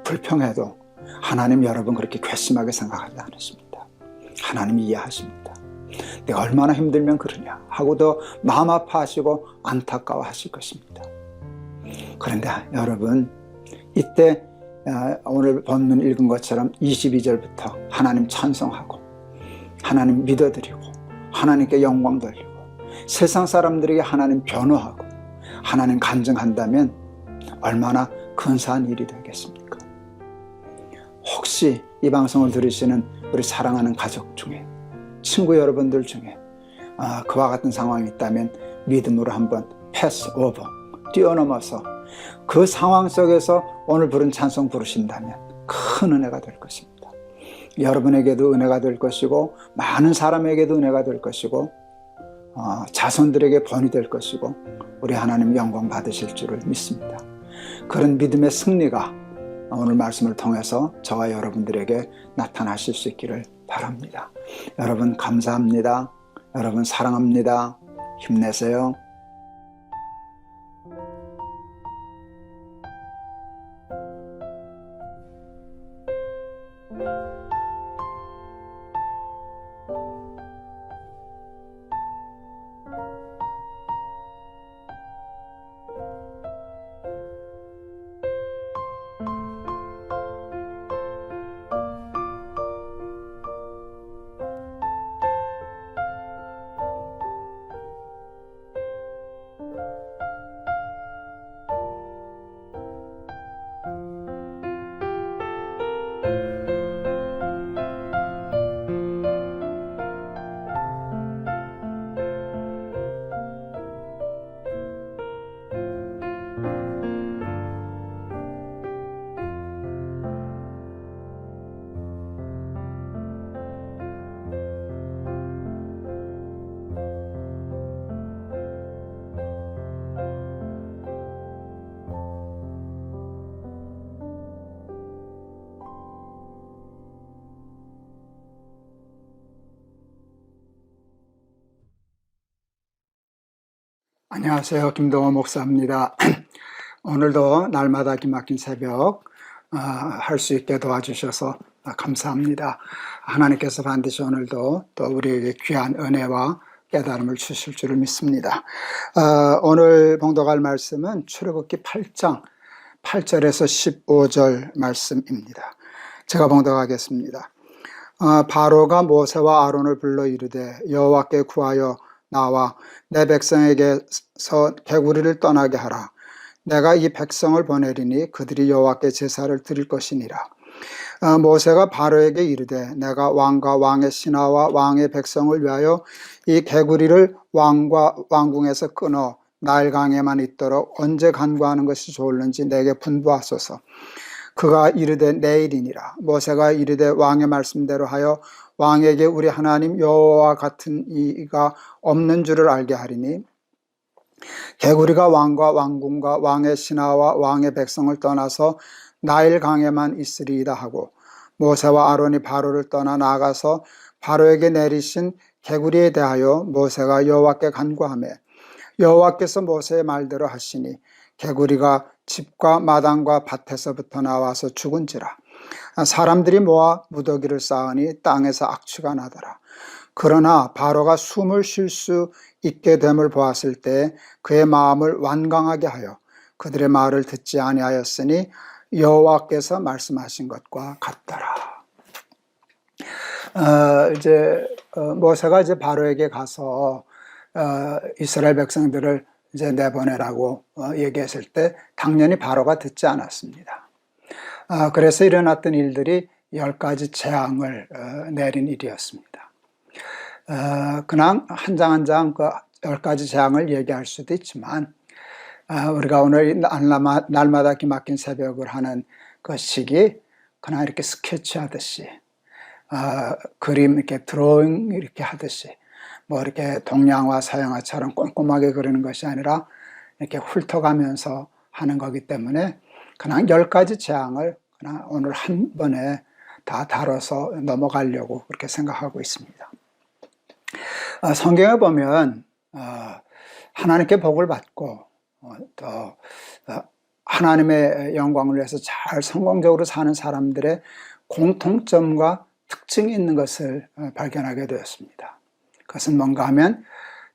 불평해도 하나님 여러분 그렇게 괘씸하게 생각하지 않으십니다. 하나님이 이해하십니다. 내가 얼마나 힘들면 그러냐 하고도 마음 아파하시고 안타까워하실 것입니다. 그런데 여러분, 이때 오늘 본문 읽은 것처럼 22절부터 하나님 찬송하고 하나님 믿어드리고 하나님께 영광 돌리고 세상 사람들에게 하나님 변호하고 하나님 간증한다면 얼마나 근사한 일이 되겠습니까? 혹시 이 방송을 들으시는 우리 사랑하는 가족 중에, 친구 여러분들 중에 그와 같은 상황이 있다면 믿음으로 한번 패스 오버, 뛰어넘어서 그 상황 속에서 오늘 부른 찬송 부르신다면 큰 은혜가 될 것입니다. 여러분에게도 은혜가 될 것이고 많은 사람에게도 은혜가 될 것이고 자손들에게 본이 될 것이고 우리 하나님 영광 받으실 줄을 믿습니다. 그런 믿음의 승리가 오늘 말씀을 통해서 저와 여러분들에게 나타나실 수 있기를 바랍니다. 여러분 감사합니다. 여러분 사랑합니다. 힘내세요. 안녕하세요. 김동호 목사입니다. 오늘도 날마다 기막힌 새벽 할 수 있게 도와주셔서 감사합니다. 하나님께서 반드시 오늘도 또 우리에게 귀한 은혜와 깨달음을 주실 줄을 믿습니다. 오늘 봉독할 말씀은 출애굽기 8장 8절에서 15절 말씀입니다. 제가 봉독하겠습니다. 바로가 모세와 아론을 불러 이르되 여호와께 구하여 나와 내 백성에게서 개구리를 떠나게 하라. 내가 이 백성을 보내리니 그들이 여호와께 제사를 드릴 것이니라. 모세가 바로에게 이르되 내가 왕과 왕의 신하와 왕의 백성을 위하여 이 개구리를 왕과 왕궁에서 끊어 나일강에만 있도록 언제 간구하는 것이 좋을는지 내게 분부하소서. 그가 이르되 내일이니라. 모세가 이르되 왕의 말씀대로 하여 왕에게 우리 하나님 여호와 같은 이가 없는 줄을 알게 하리니 개구리가 왕과 왕궁과 왕의 신하와 왕의 백성을 떠나서 나일 강에만 있으리이다 하고 모세와 아론이 바로를 떠나 나아가서 바로에게 내리신 개구리에 대하여 모세가 여호와께 간구하며 여호와께서 모세의 말대로 하시니 개구리가 집과 마당과 밭에서부터 나와서 죽은지라. 사람들이 모아 무더기를 쌓으니 땅에서 악취가 나더라. 그러나 바로가 숨을 쉴 수 있게 됨을 보았을 때 그의 마음을 완강하게 하여 그들의 말을 듣지 아니하였으니 여호와께서 말씀하신 것과 같더라. 모세가 이제 바로에게 가서 이스라엘 백성들을 이제 내보내라고 얘기했을 때 당연히 바로가 듣지 않았습니다. 그래서 일어났던 일들이 10가지 재앙을 내린 일이었습니다. 그냥 한 장 한 장 그 10가지 재앙을 얘기할 수도 있지만 우리가 오늘 날마다 기막힌 새벽을 하는 그 시기 그냥 이렇게 스케치 하듯이 그림 이렇게 드로잉 이렇게 하듯이 뭐 이렇게 동양화 서양화처럼 꼼꼼하게 그리는 것이 아니라 이렇게 훑어가면서 하는 거기 때문에 그냥 10가지 재앙을 그냥 오늘 한 번에 다 다뤄서 넘어가려고 그렇게 생각하고 있습니다. 성경에 보면 하나님께 복을 받고 또 하나님의 영광을 위해서 잘 성공적으로 사는 사람들의 공통점과 특징이 있는 것을 발견하게 되었습니다. 그것은 뭔가 하면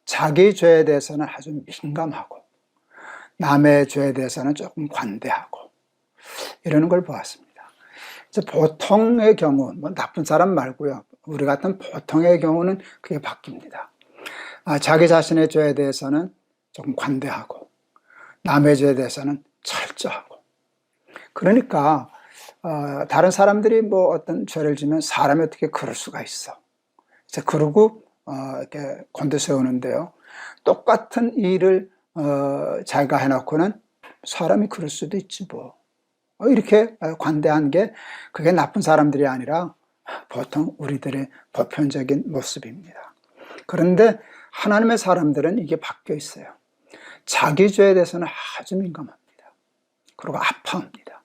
자기 죄에 대해서는 아주 민감하고 남의 죄에 대해서는 조금 관대하고 이러는 걸 보았습니다. 보통의 경우, 뭐 나쁜 사람 말고요. 우리 같은 보통의 경우는 그게 바뀝니다. 자기 자신의 죄에 대해서는 조금 관대하고 남의 죄에 대해서는 철저하고. 그러니까 다른 사람들이 뭐 어떤 죄를 지면 사람이 어떻게 그럴 수가 있어. 그러고 이렇게 곤두세우는데요. 똑같은 일을 자기가 해놓고는 사람이 그럴 수도 있지 뭐. 이렇게 관대한 게 그게 나쁜 사람들이 아니라 보통 우리들의 보편적인 모습입니다. 그런데 하나님의 사람들은 이게 바뀌어 있어요. 자기 죄에 대해서는 아주 민감합니다. 그리고 아파합니다.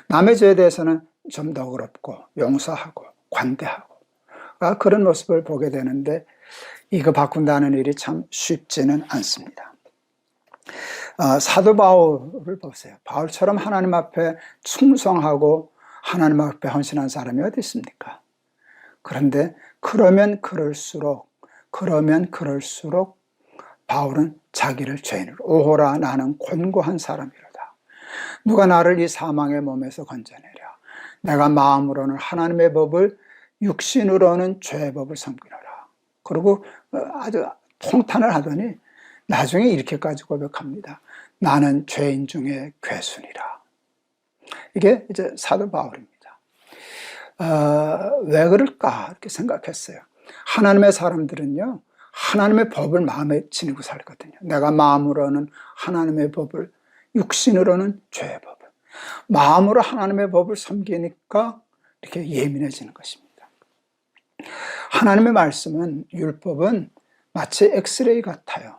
남의 죄에 대해서는 좀 너그럽고 용서하고 관대하고 그런 모습을 보게 되는데 이거 바꾼다는 일이 참 쉽지는 않습니다. 사도 바울을 보세요. 바울처럼 하나님 앞에 충성하고 하나님 앞에 헌신한 사람이 어디 있습니까? 그런데 그러면 그럴수록 바울은 자기를 죄인으로 오호라 나는 곤고한 사람이로다. 누가 나를 이 사망의 몸에서 건져내랴. 내가 마음으로는 하나님의 법을 육신으로는 죄의 법을 섬기노라. 그리고 아주 통탄을 하더니 나중에 이렇게까지 고백합니다. 나는 죄인 중에 괴순이라. 이게 이제 사도 바울입니다. 왜 그럴까 이렇게 생각했어요. 하나님의 사람들은요, 하나님의 법을 마음에 지니고 살거든요. 내가 마음으로는 하나님의 법을, 육신으로는 죄의 법을. 마음으로 하나님의 법을 섬기니까 이렇게 예민해지는 것입니다. 하나님의 말씀은, 율법은 마치 엑스레이 같아요.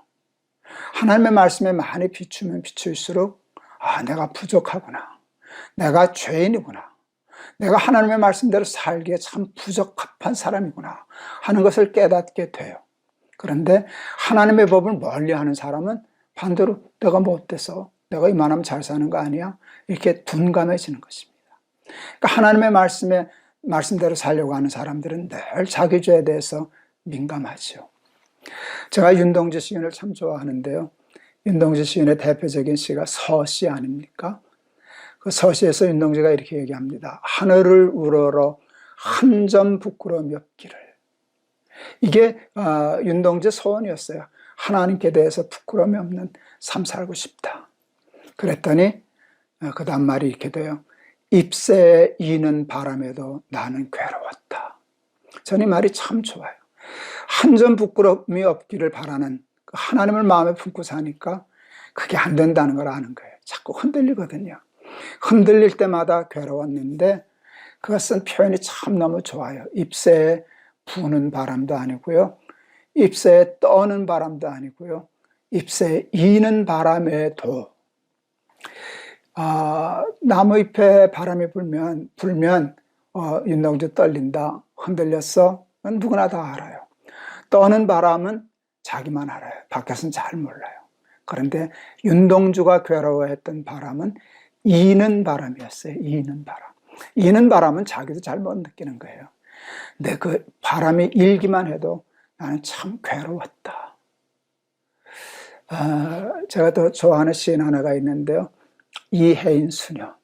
하나님의 말씀에 많이 비추면 비출수록 내가 부족하구나. 내가 죄인이구나. 내가 하나님의 말씀대로 살기에 참 부적합한 사람이구나 하는 것을 깨닫게 돼요. 그런데 하나님의 법을 멀리하는 사람은 반대로 내가 뭐 어때서? 내가 이만하면 잘 사는 거 아니야? 이렇게 둔감해지는 것입니다. 그러니까 하나님의 말씀대로 살려고 하는 사람들은 늘 자기 죄에 대해서 민감하죠. 제가 윤동주 시인을 참 좋아하는데요. 윤동주 시인의 대표적인 시가 서시 아닙니까? 그 서시에서 윤동주가 이렇게 얘기합니다. 하늘을 우러러 한 점 부끄러움이 없기를. 이게 윤동주의 소원이었어요. 하나님께 대해서 부끄러움이 없는 삶 살고 싶다. 그랬더니 그 다음 말이 이렇게 돼요. 잎새에 이는 바람에도 나는 괴로웠다. 저는 이 말이 참 좋아요. 한 점 부끄러움이 없기를 바라는 하나님을 마음에 품고 사니까 그게 안 된다는 걸 아는 거예요. 자꾸 흔들리거든요. 흔들릴 때마다 괴로웠는데 그것은 표현이 참 너무 좋아요. 잎새에 부는 바람도 아니고요. 잎새에 떠는 바람도 아니고요. 잎새에 이는 바람에도 나무 잎에 바람이 불면 윤동주 떨린다, 흔들렸어. 누구나 다 알아요. 떠는 바람은 자기만 알아요. 밖에서는 잘 몰라요. 그런데 윤동주가 괴로워했던 바람은 이는 바람이었어요. 이는 바람. 이는 바람은 자기도 잘 못 느끼는 거예요. 근데 그 바람이 일기만 해도 나는 참 괴로웠다. 제가 더 좋아하는 시인 하나가 있는데요. 이혜인 수녀.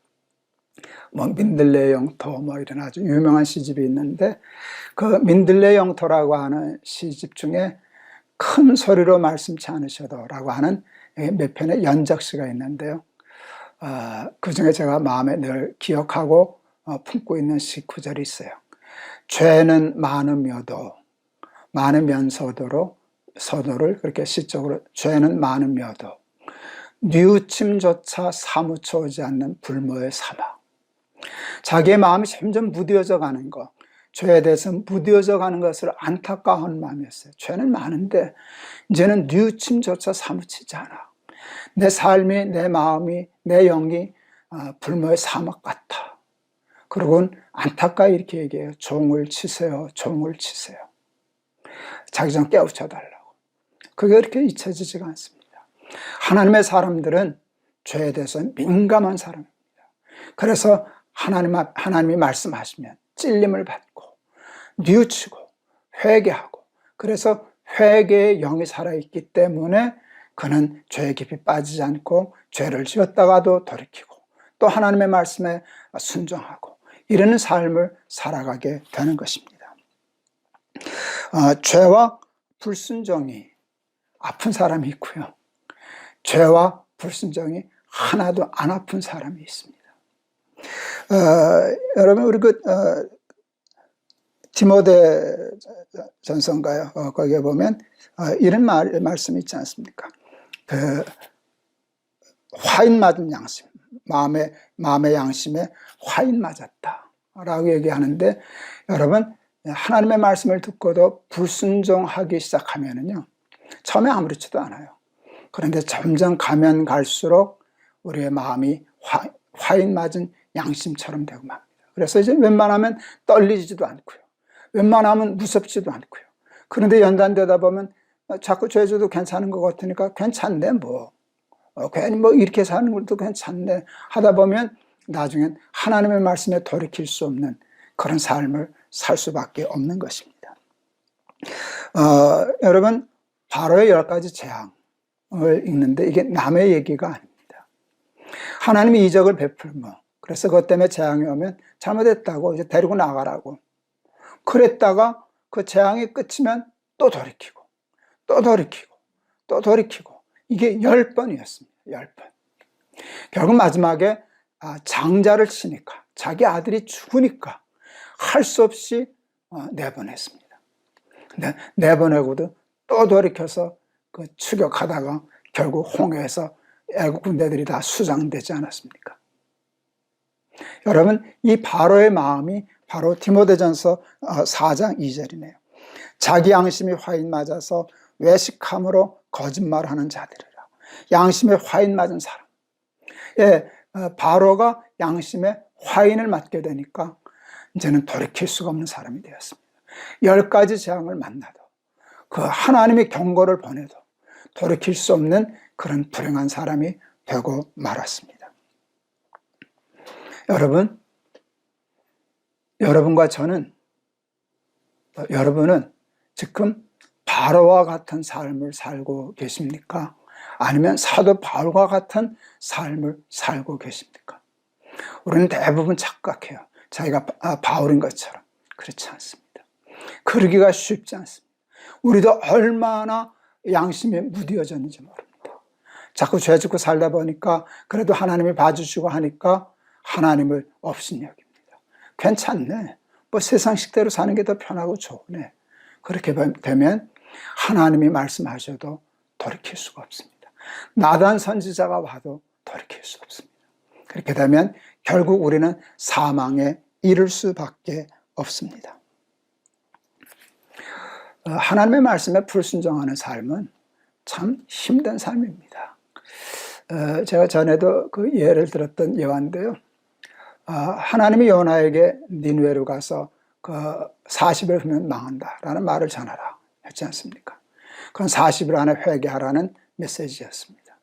민들레 영토 이런 아주 유명한 시집이 있는데 그 민들레 영토라고 하는 시집 중에 큰 소리로 말씀치 않으셔도 라고 하는 몇 편의 연작시가 있는데요. 그 중에 제가 마음에 늘 기억하고 품고 있는 시 구절이 있어요. 죄는 많으면서도를 그렇게 시적으로 죄는 많으며도 뉘우침조차 사무쳐 오지 않는 불모의 사막. 자기의 마음이 점점 무뎌져 가는 것, 죄에 대해서 무뎌져 가는 것을 안타까워하는 마음이었어요. 죄는 많은데 이제는 뉘우침조차 사무치지 않아. 내 삶이, 내 마음이, 내 영이 불모의 사막 같아. 그러고는 안타까이 이렇게 얘기해요. 종을 치세요. 종을 치세요. 자기 좀 깨우쳐달라고. 그게 그렇게 잊혀지지가 않습니다. 하나님의 사람들은 죄에 대해서 민감한 사람입니다. 그래서 하나님이 말씀하시면 찔림을 받고 뉘우치고 회개하고, 그래서 회개의 영이 살아있기 때문에 그는 죄에 깊이 빠지지 않고 죄를 지었다가도 돌이키고 또 하나님의 말씀에 순종하고 이러는 삶을 살아가게 되는 것입니다. 죄와 불순종이 아픈 사람이 있고요. 죄와 불순종이 하나도 안 아픈 사람이 있습니다. 여러분, 우리 디모데 전서인가요? 거기에 보면 이런 말씀이 있지 않습니까? 화인 맞은 양심, 마음의 양심에 화인 맞았다 라고 얘기하는데, 여러분, 하나님의 말씀을 듣고도 불순종하기 시작하면은요, 처음에 아무렇지도 않아요. 그런데 점점 가면 갈수록 우리의 마음이 화인 맞은 양심처럼 되고 맙니다. 그래서 이제 웬만하면 떨리지도 않고요. 웬만하면 무섭지도 않고요. 그런데 연단되다 보면 자꾸 죄져도 괜찮은 것 같으니까 괜찮네 괜히 이렇게 사는 것도 괜찮네 하다 보면 나중엔 하나님의 말씀에 돌이킬 수 없는 그런 삶을 살 수밖에 없는 것입니다. 여러분, 바로의 10가지 재앙을 읽는데 이게 남의 얘기가 아닙니다. 하나님이 이적을 베풀고 그래서 그것 때문에 재앙이 오면 잘못했다고 이제 데리고 나가라고 그랬다가 그 재앙이 끝이면 또 돌이키고 또 돌이키고 또 돌이키고 이게 10번이었습니다. 10번. 결국 마지막에 장자를 치니까 자기 아들이 죽으니까 할 수 없이 내보냈습니다. 근데 내보내고도 또 돌이켜서 그 추격하다가 결국 홍해에서 애국 군대들이 다 수장되지 않았습니까? 여러분, 이 바로의 마음이 바로 디모데전서 4장 2절이네요. 자기 양심이 화인 맞아서 외식함으로 거짓말하는 자들이라. 양심에 화인 맞은 사람. 예, 바로가 양심에 화인을 맞게 되니까 이제는 돌이킬 수가 없는 사람이 되었습니다. 10가지 재앙을 만나도 그 하나님의 경고를 보내도 돌이킬 수 없는 그런 불행한 사람이 되고 말았습니다. 여러분, 여러분과 저는, 여러분은 지금 바로와 같은 삶을 살고 계십니까? 아니면 사도 바울과 같은 삶을 살고 계십니까? 우리는 대부분 착각해요. 자기가 바울인 것처럼. 그렇지 않습니다. 그러기가 쉽지 않습니다. 우리도 얼마나 양심에 무뎌졌는지 모릅니다. 자꾸 죄 짓고 살다 보니까 그래도 하나님이 봐주시고 하니까 하나님을 업신여깁니다. 괜찮네. 뭐 세상 식대로 사는 게 더 편하고 좋네. 그렇게 되면 하나님이 말씀하셔도 돌이킬 수가 없습니다. 나단 선지자가 와도 돌이킬 수 없습니다. 그렇게 되면 결국 우리는 사망에 이를 수밖에 없습니다. 하나님의 말씀에 불순종하는 삶은 참 힘든 삶입니다. 제가 전에도 그 예를 들었던 예화인데요. 하나님이 요나에게 니느웨로 가서 그 40일 후면 망한다라는 말을 전하라 했지 않습니까? 그건 40일 안에 회개하라는 메시지였습니다.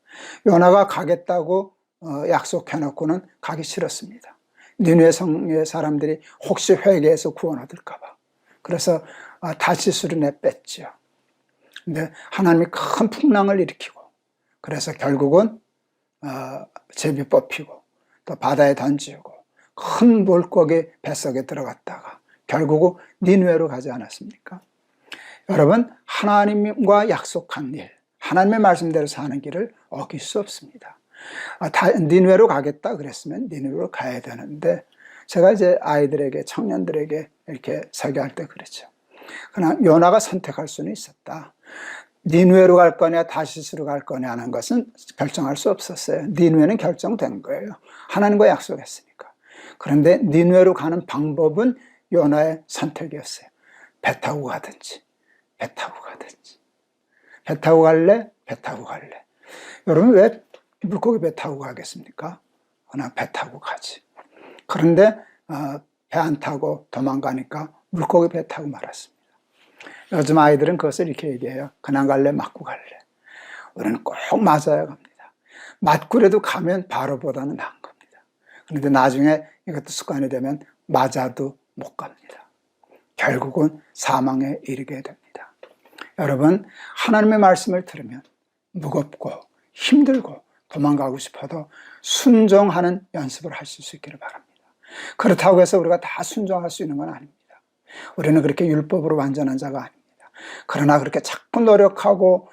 요나가 가겠다고 약속해놓고는 가기 싫었습니다. 니느웨 성의 사람들이 혹시 회개해서 구원 얻을까 봐. 그래서 다시스를 내뺐죠. 근데 하나님이 큰 풍랑을 일으키고, 그래서 결국은 제비 뽑히고 또 바다에 던지고 큰 물고기 뱃속에 들어갔다가 결국은 니느웨로 가지 않았습니까? 여러분, 하나님과 약속한 일, 하나님의 말씀대로 사는 길을 어길 수 없습니다. 니느웨로 가겠다 그랬으면 니느웨로 가야 되는데, 제가 이제 아이들에게, 청년들에게 이렇게 설교할 때 그랬죠. 그러나 요나가 선택할 수는 있었다. 니느웨로 갈 거냐 다시스로 갈 거냐 하는 것은 결정할 수 없었어요. 니느웨는 결정된 거예요. 하나님과 약속했으니까. 그런데 니느웨로 가는 방법은 요나의 선택이었어요. 배 타고 가든지, 배 타고 가든지. 배 타고 갈래? 배 타고 갈래? 여러분, 왜 물고기 배 타고 가겠습니까? 그냥 배 타고 가지. 그런데 배 안 타고 도망가니까 물고기 배 타고 말았습니다. 요즘 아이들은 그것을 이렇게 얘기해요. 그냥 갈래? 맞고 갈래? 우리는 꼭 맞아야 갑니다. 맞고라도 가면 바로보다는 나은 겁니다. 그런데 나중에 이것도 습관이 되면 맞아도 못 갑니다. 결국은 사망에 이르게 됩니다. 여러분, 하나님의 말씀을 들으면 무겁고 힘들고 도망가고 싶어도 순종하는 연습을 하실 수 있기를 바랍니다. 그렇다고 해서 우리가 다 순종할 수 있는 건 아닙니다. 우리는 그렇게 율법으로 완전한 자가 아닙니다. 그러나 그렇게 자꾸 노력하고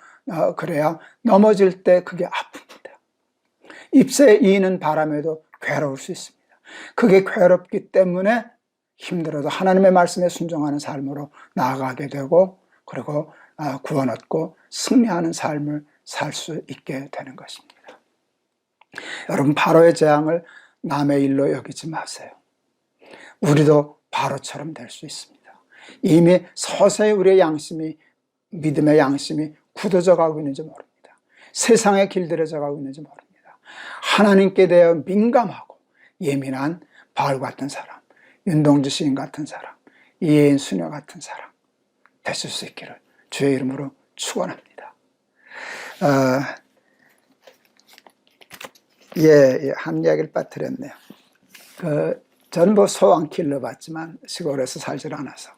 그래야 넘어질 때 그게 아픕니다. 잎새에 이는 바람에도 괴로울 수 있습니다. 그게 괴롭기 때문에 힘들어도 하나님의 말씀에 순종하는 삶으로 나아가게 되고, 그리고 구원 얻고 승리하는 삶을 살 수 있게 되는 것입니다. 여러분, 바로의 재앙을 남의 일로 여기지 마세요. 우리도 바로처럼 될 수 있습니다. 이미 서서히 우리의 양심이, 믿음의 양심이 굳어져 가고 있는지 모릅니다. 세상에 길들여져 가고 있는지 모릅니다. 하나님께 대해 민감하고 예민한 바울 같은 사람, 윤동주 시인 같은 사람, 이혜인 수녀 같은 사람 되실 수 있기를 주의 이름으로 축원합니다. 한 이야기를 빠뜨렸네요. 저는 뭐 소 안 길러봤지만 시골에서 살질 않아서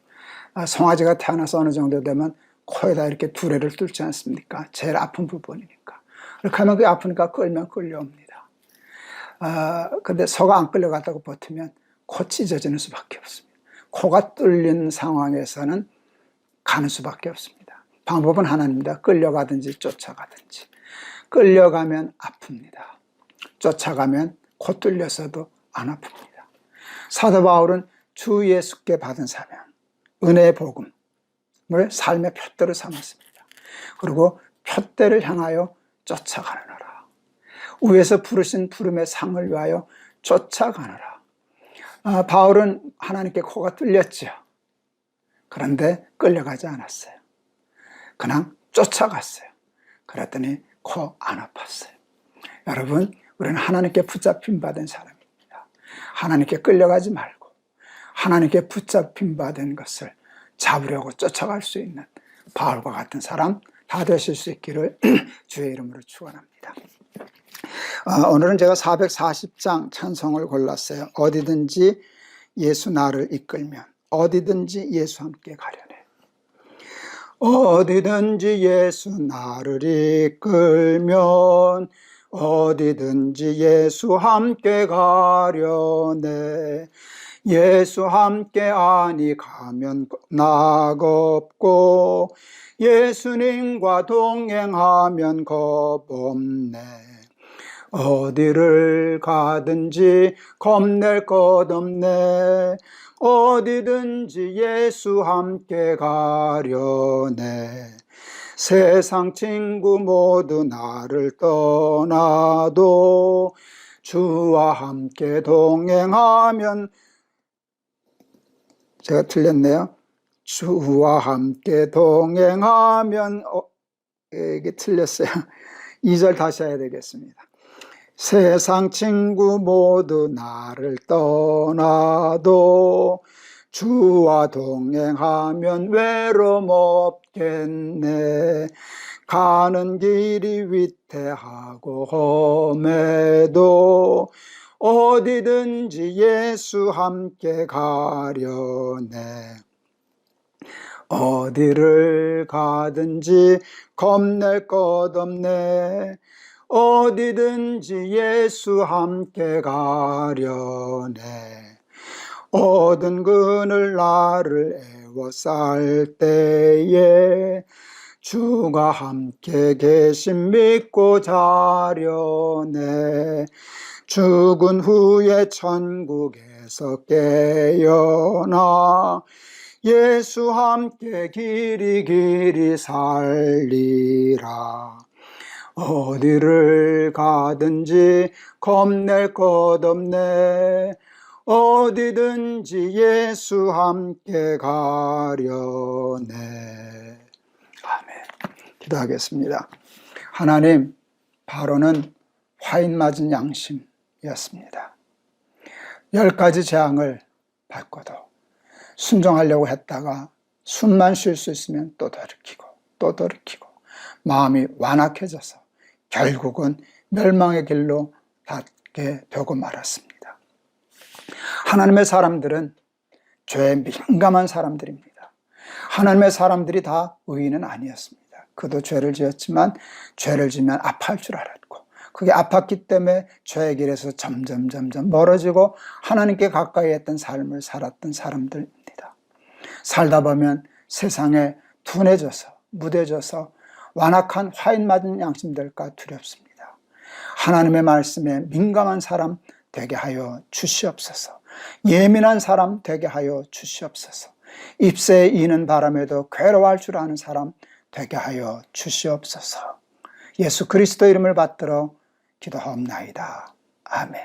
송아지가 태어나서 어느 정도 되면 코에다 이렇게 두레를 뚫지 않습니까? 제일 아픈 부분이니까. 그렇게 하면 그게 아프니까 끌면 끌려옵니다. 근데 소가 안 끌려갔다고 버티면 코 찢어지는 수밖에 없습니다. 코가 뚫린 상황에서는 가는 수밖에 없습니다. 방법은 하나입니다. 끌려가든지 쫓아가든지. 끌려가면 아픕니다. 쫓아가면 코 뚫려서도 안 아픕니다. 사도 바울은 주 예수께 받은 사명, 은혜의 복음을 삶의 푯대로 삼았습니다. 그리고 푯대를 향하여 쫓아가느라, 위에서 부르신 부름의 상을 위하여 쫓아가느라. 바울은 하나님께 코가 뚫렸죠. 그런데 끌려가지 않았어요. 그냥 쫓아갔어요. 그랬더니 코 안 아팠어요. 여러분, 우리는 하나님께 붙잡힌 받은 사람입니다. 하나님께 끌려가지 말고 하나님께 붙잡힌 받은 것을 잡으려고 쫓아갈 수 있는 바울과 같은 사람 다 되실 수 있기를 주의 이름으로 축원합니다. 오늘은 제가 440장 찬송을 골랐어요. 어디든지 예수 나를 이끌면, 어디든지 예수 함께 가려네. 어디든지 예수 나를 이끌면, 어디든지 예수 함께 가려네. 예수 함께 아니 가면 낙없고, 예수님과 동행하면 겁없네. 어디를 가든지 겁낼 것 없네. 어디든지 예수 함께 가려네. 세상 친구 모두 나를 떠나도 주와 함께 동행하면, 제가 틀렸네요. 주와 함께 동행하면, 이게 틀렸어요. 2절 다시 해야 되겠습니다. 세상 친구 모두 나를 떠나도 주와 동행하면 외로움 없겠네. 가는 길이 위태하고 험해도 어디든지 예수 함께 가려네. 어디를 가든지 겁낼 것 없네. 어디든지 예수 함께 가려네. 어두운 그늘 나를 애워쌀 때에 주가 함께 계심 믿고 자려네. 죽은 후에 천국에서 깨어나 예수 함께 길이 살리라. 어디를 가든지 겁낼 것 없네. 어디든지 예수 함께 가려네. 아멘. 기도하겠습니다. 하나님, 바로는 화인 맞은 양심이었습니다. 10가지 재앙을 받고도 순종하려고 했다가 숨만 쉴 수 있으면 또 돌이키고 마음이 완악해져서 결국은 멸망의 길로 닿게 되고 말았습니다. 하나님의 사람들은 죄에 민감한 사람들입니다. 하나님의 사람들이 다 의인은 아니었습니다. 그도 죄를 지었지만 죄를 지면 아파할 줄 알았고, 그게 아팠기 때문에 죄의 길에서 점점 멀어지고 하나님께 가까이 했던 삶을 살았던 사람들입니다. 살다 보면 세상에 둔해져서 무뎌져서 완악한 화인 맞은 양심 될까 두렵습니다. 하나님의 말씀에 민감한 사람 되게 하여 주시옵소서. 예민한 사람 되게 하여 주시옵소서. 입새에 이는 바람에도 괴로워할 줄 아는 사람 되게 하여 주시옵소서. 예수 그리스도 이름을 받들어 기도하옵나이다. 아멘.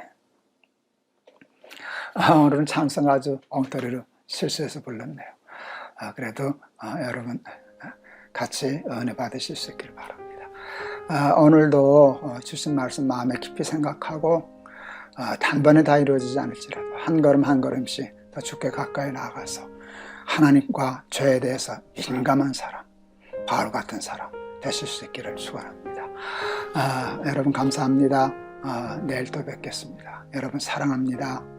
오늘은 찬송 아주 엉터리로 실수해서 불렀네요. 그래도 여러분 같이 은혜 받으실 수 있기를 바랍니다. 오늘도 주신 말씀 마음에 깊이 생각하고 단번에 다 이루어지지 않을지라도 한 걸음 한 걸음씩 더 주께 가까이 나아가서 하나님과 죄에 대해서 민감한 사람, 바울 같은 사람 되실 수 있기를 축원합니다. 여러분 감사합니다. 내일 또 뵙겠습니다. 여러분 사랑합니다.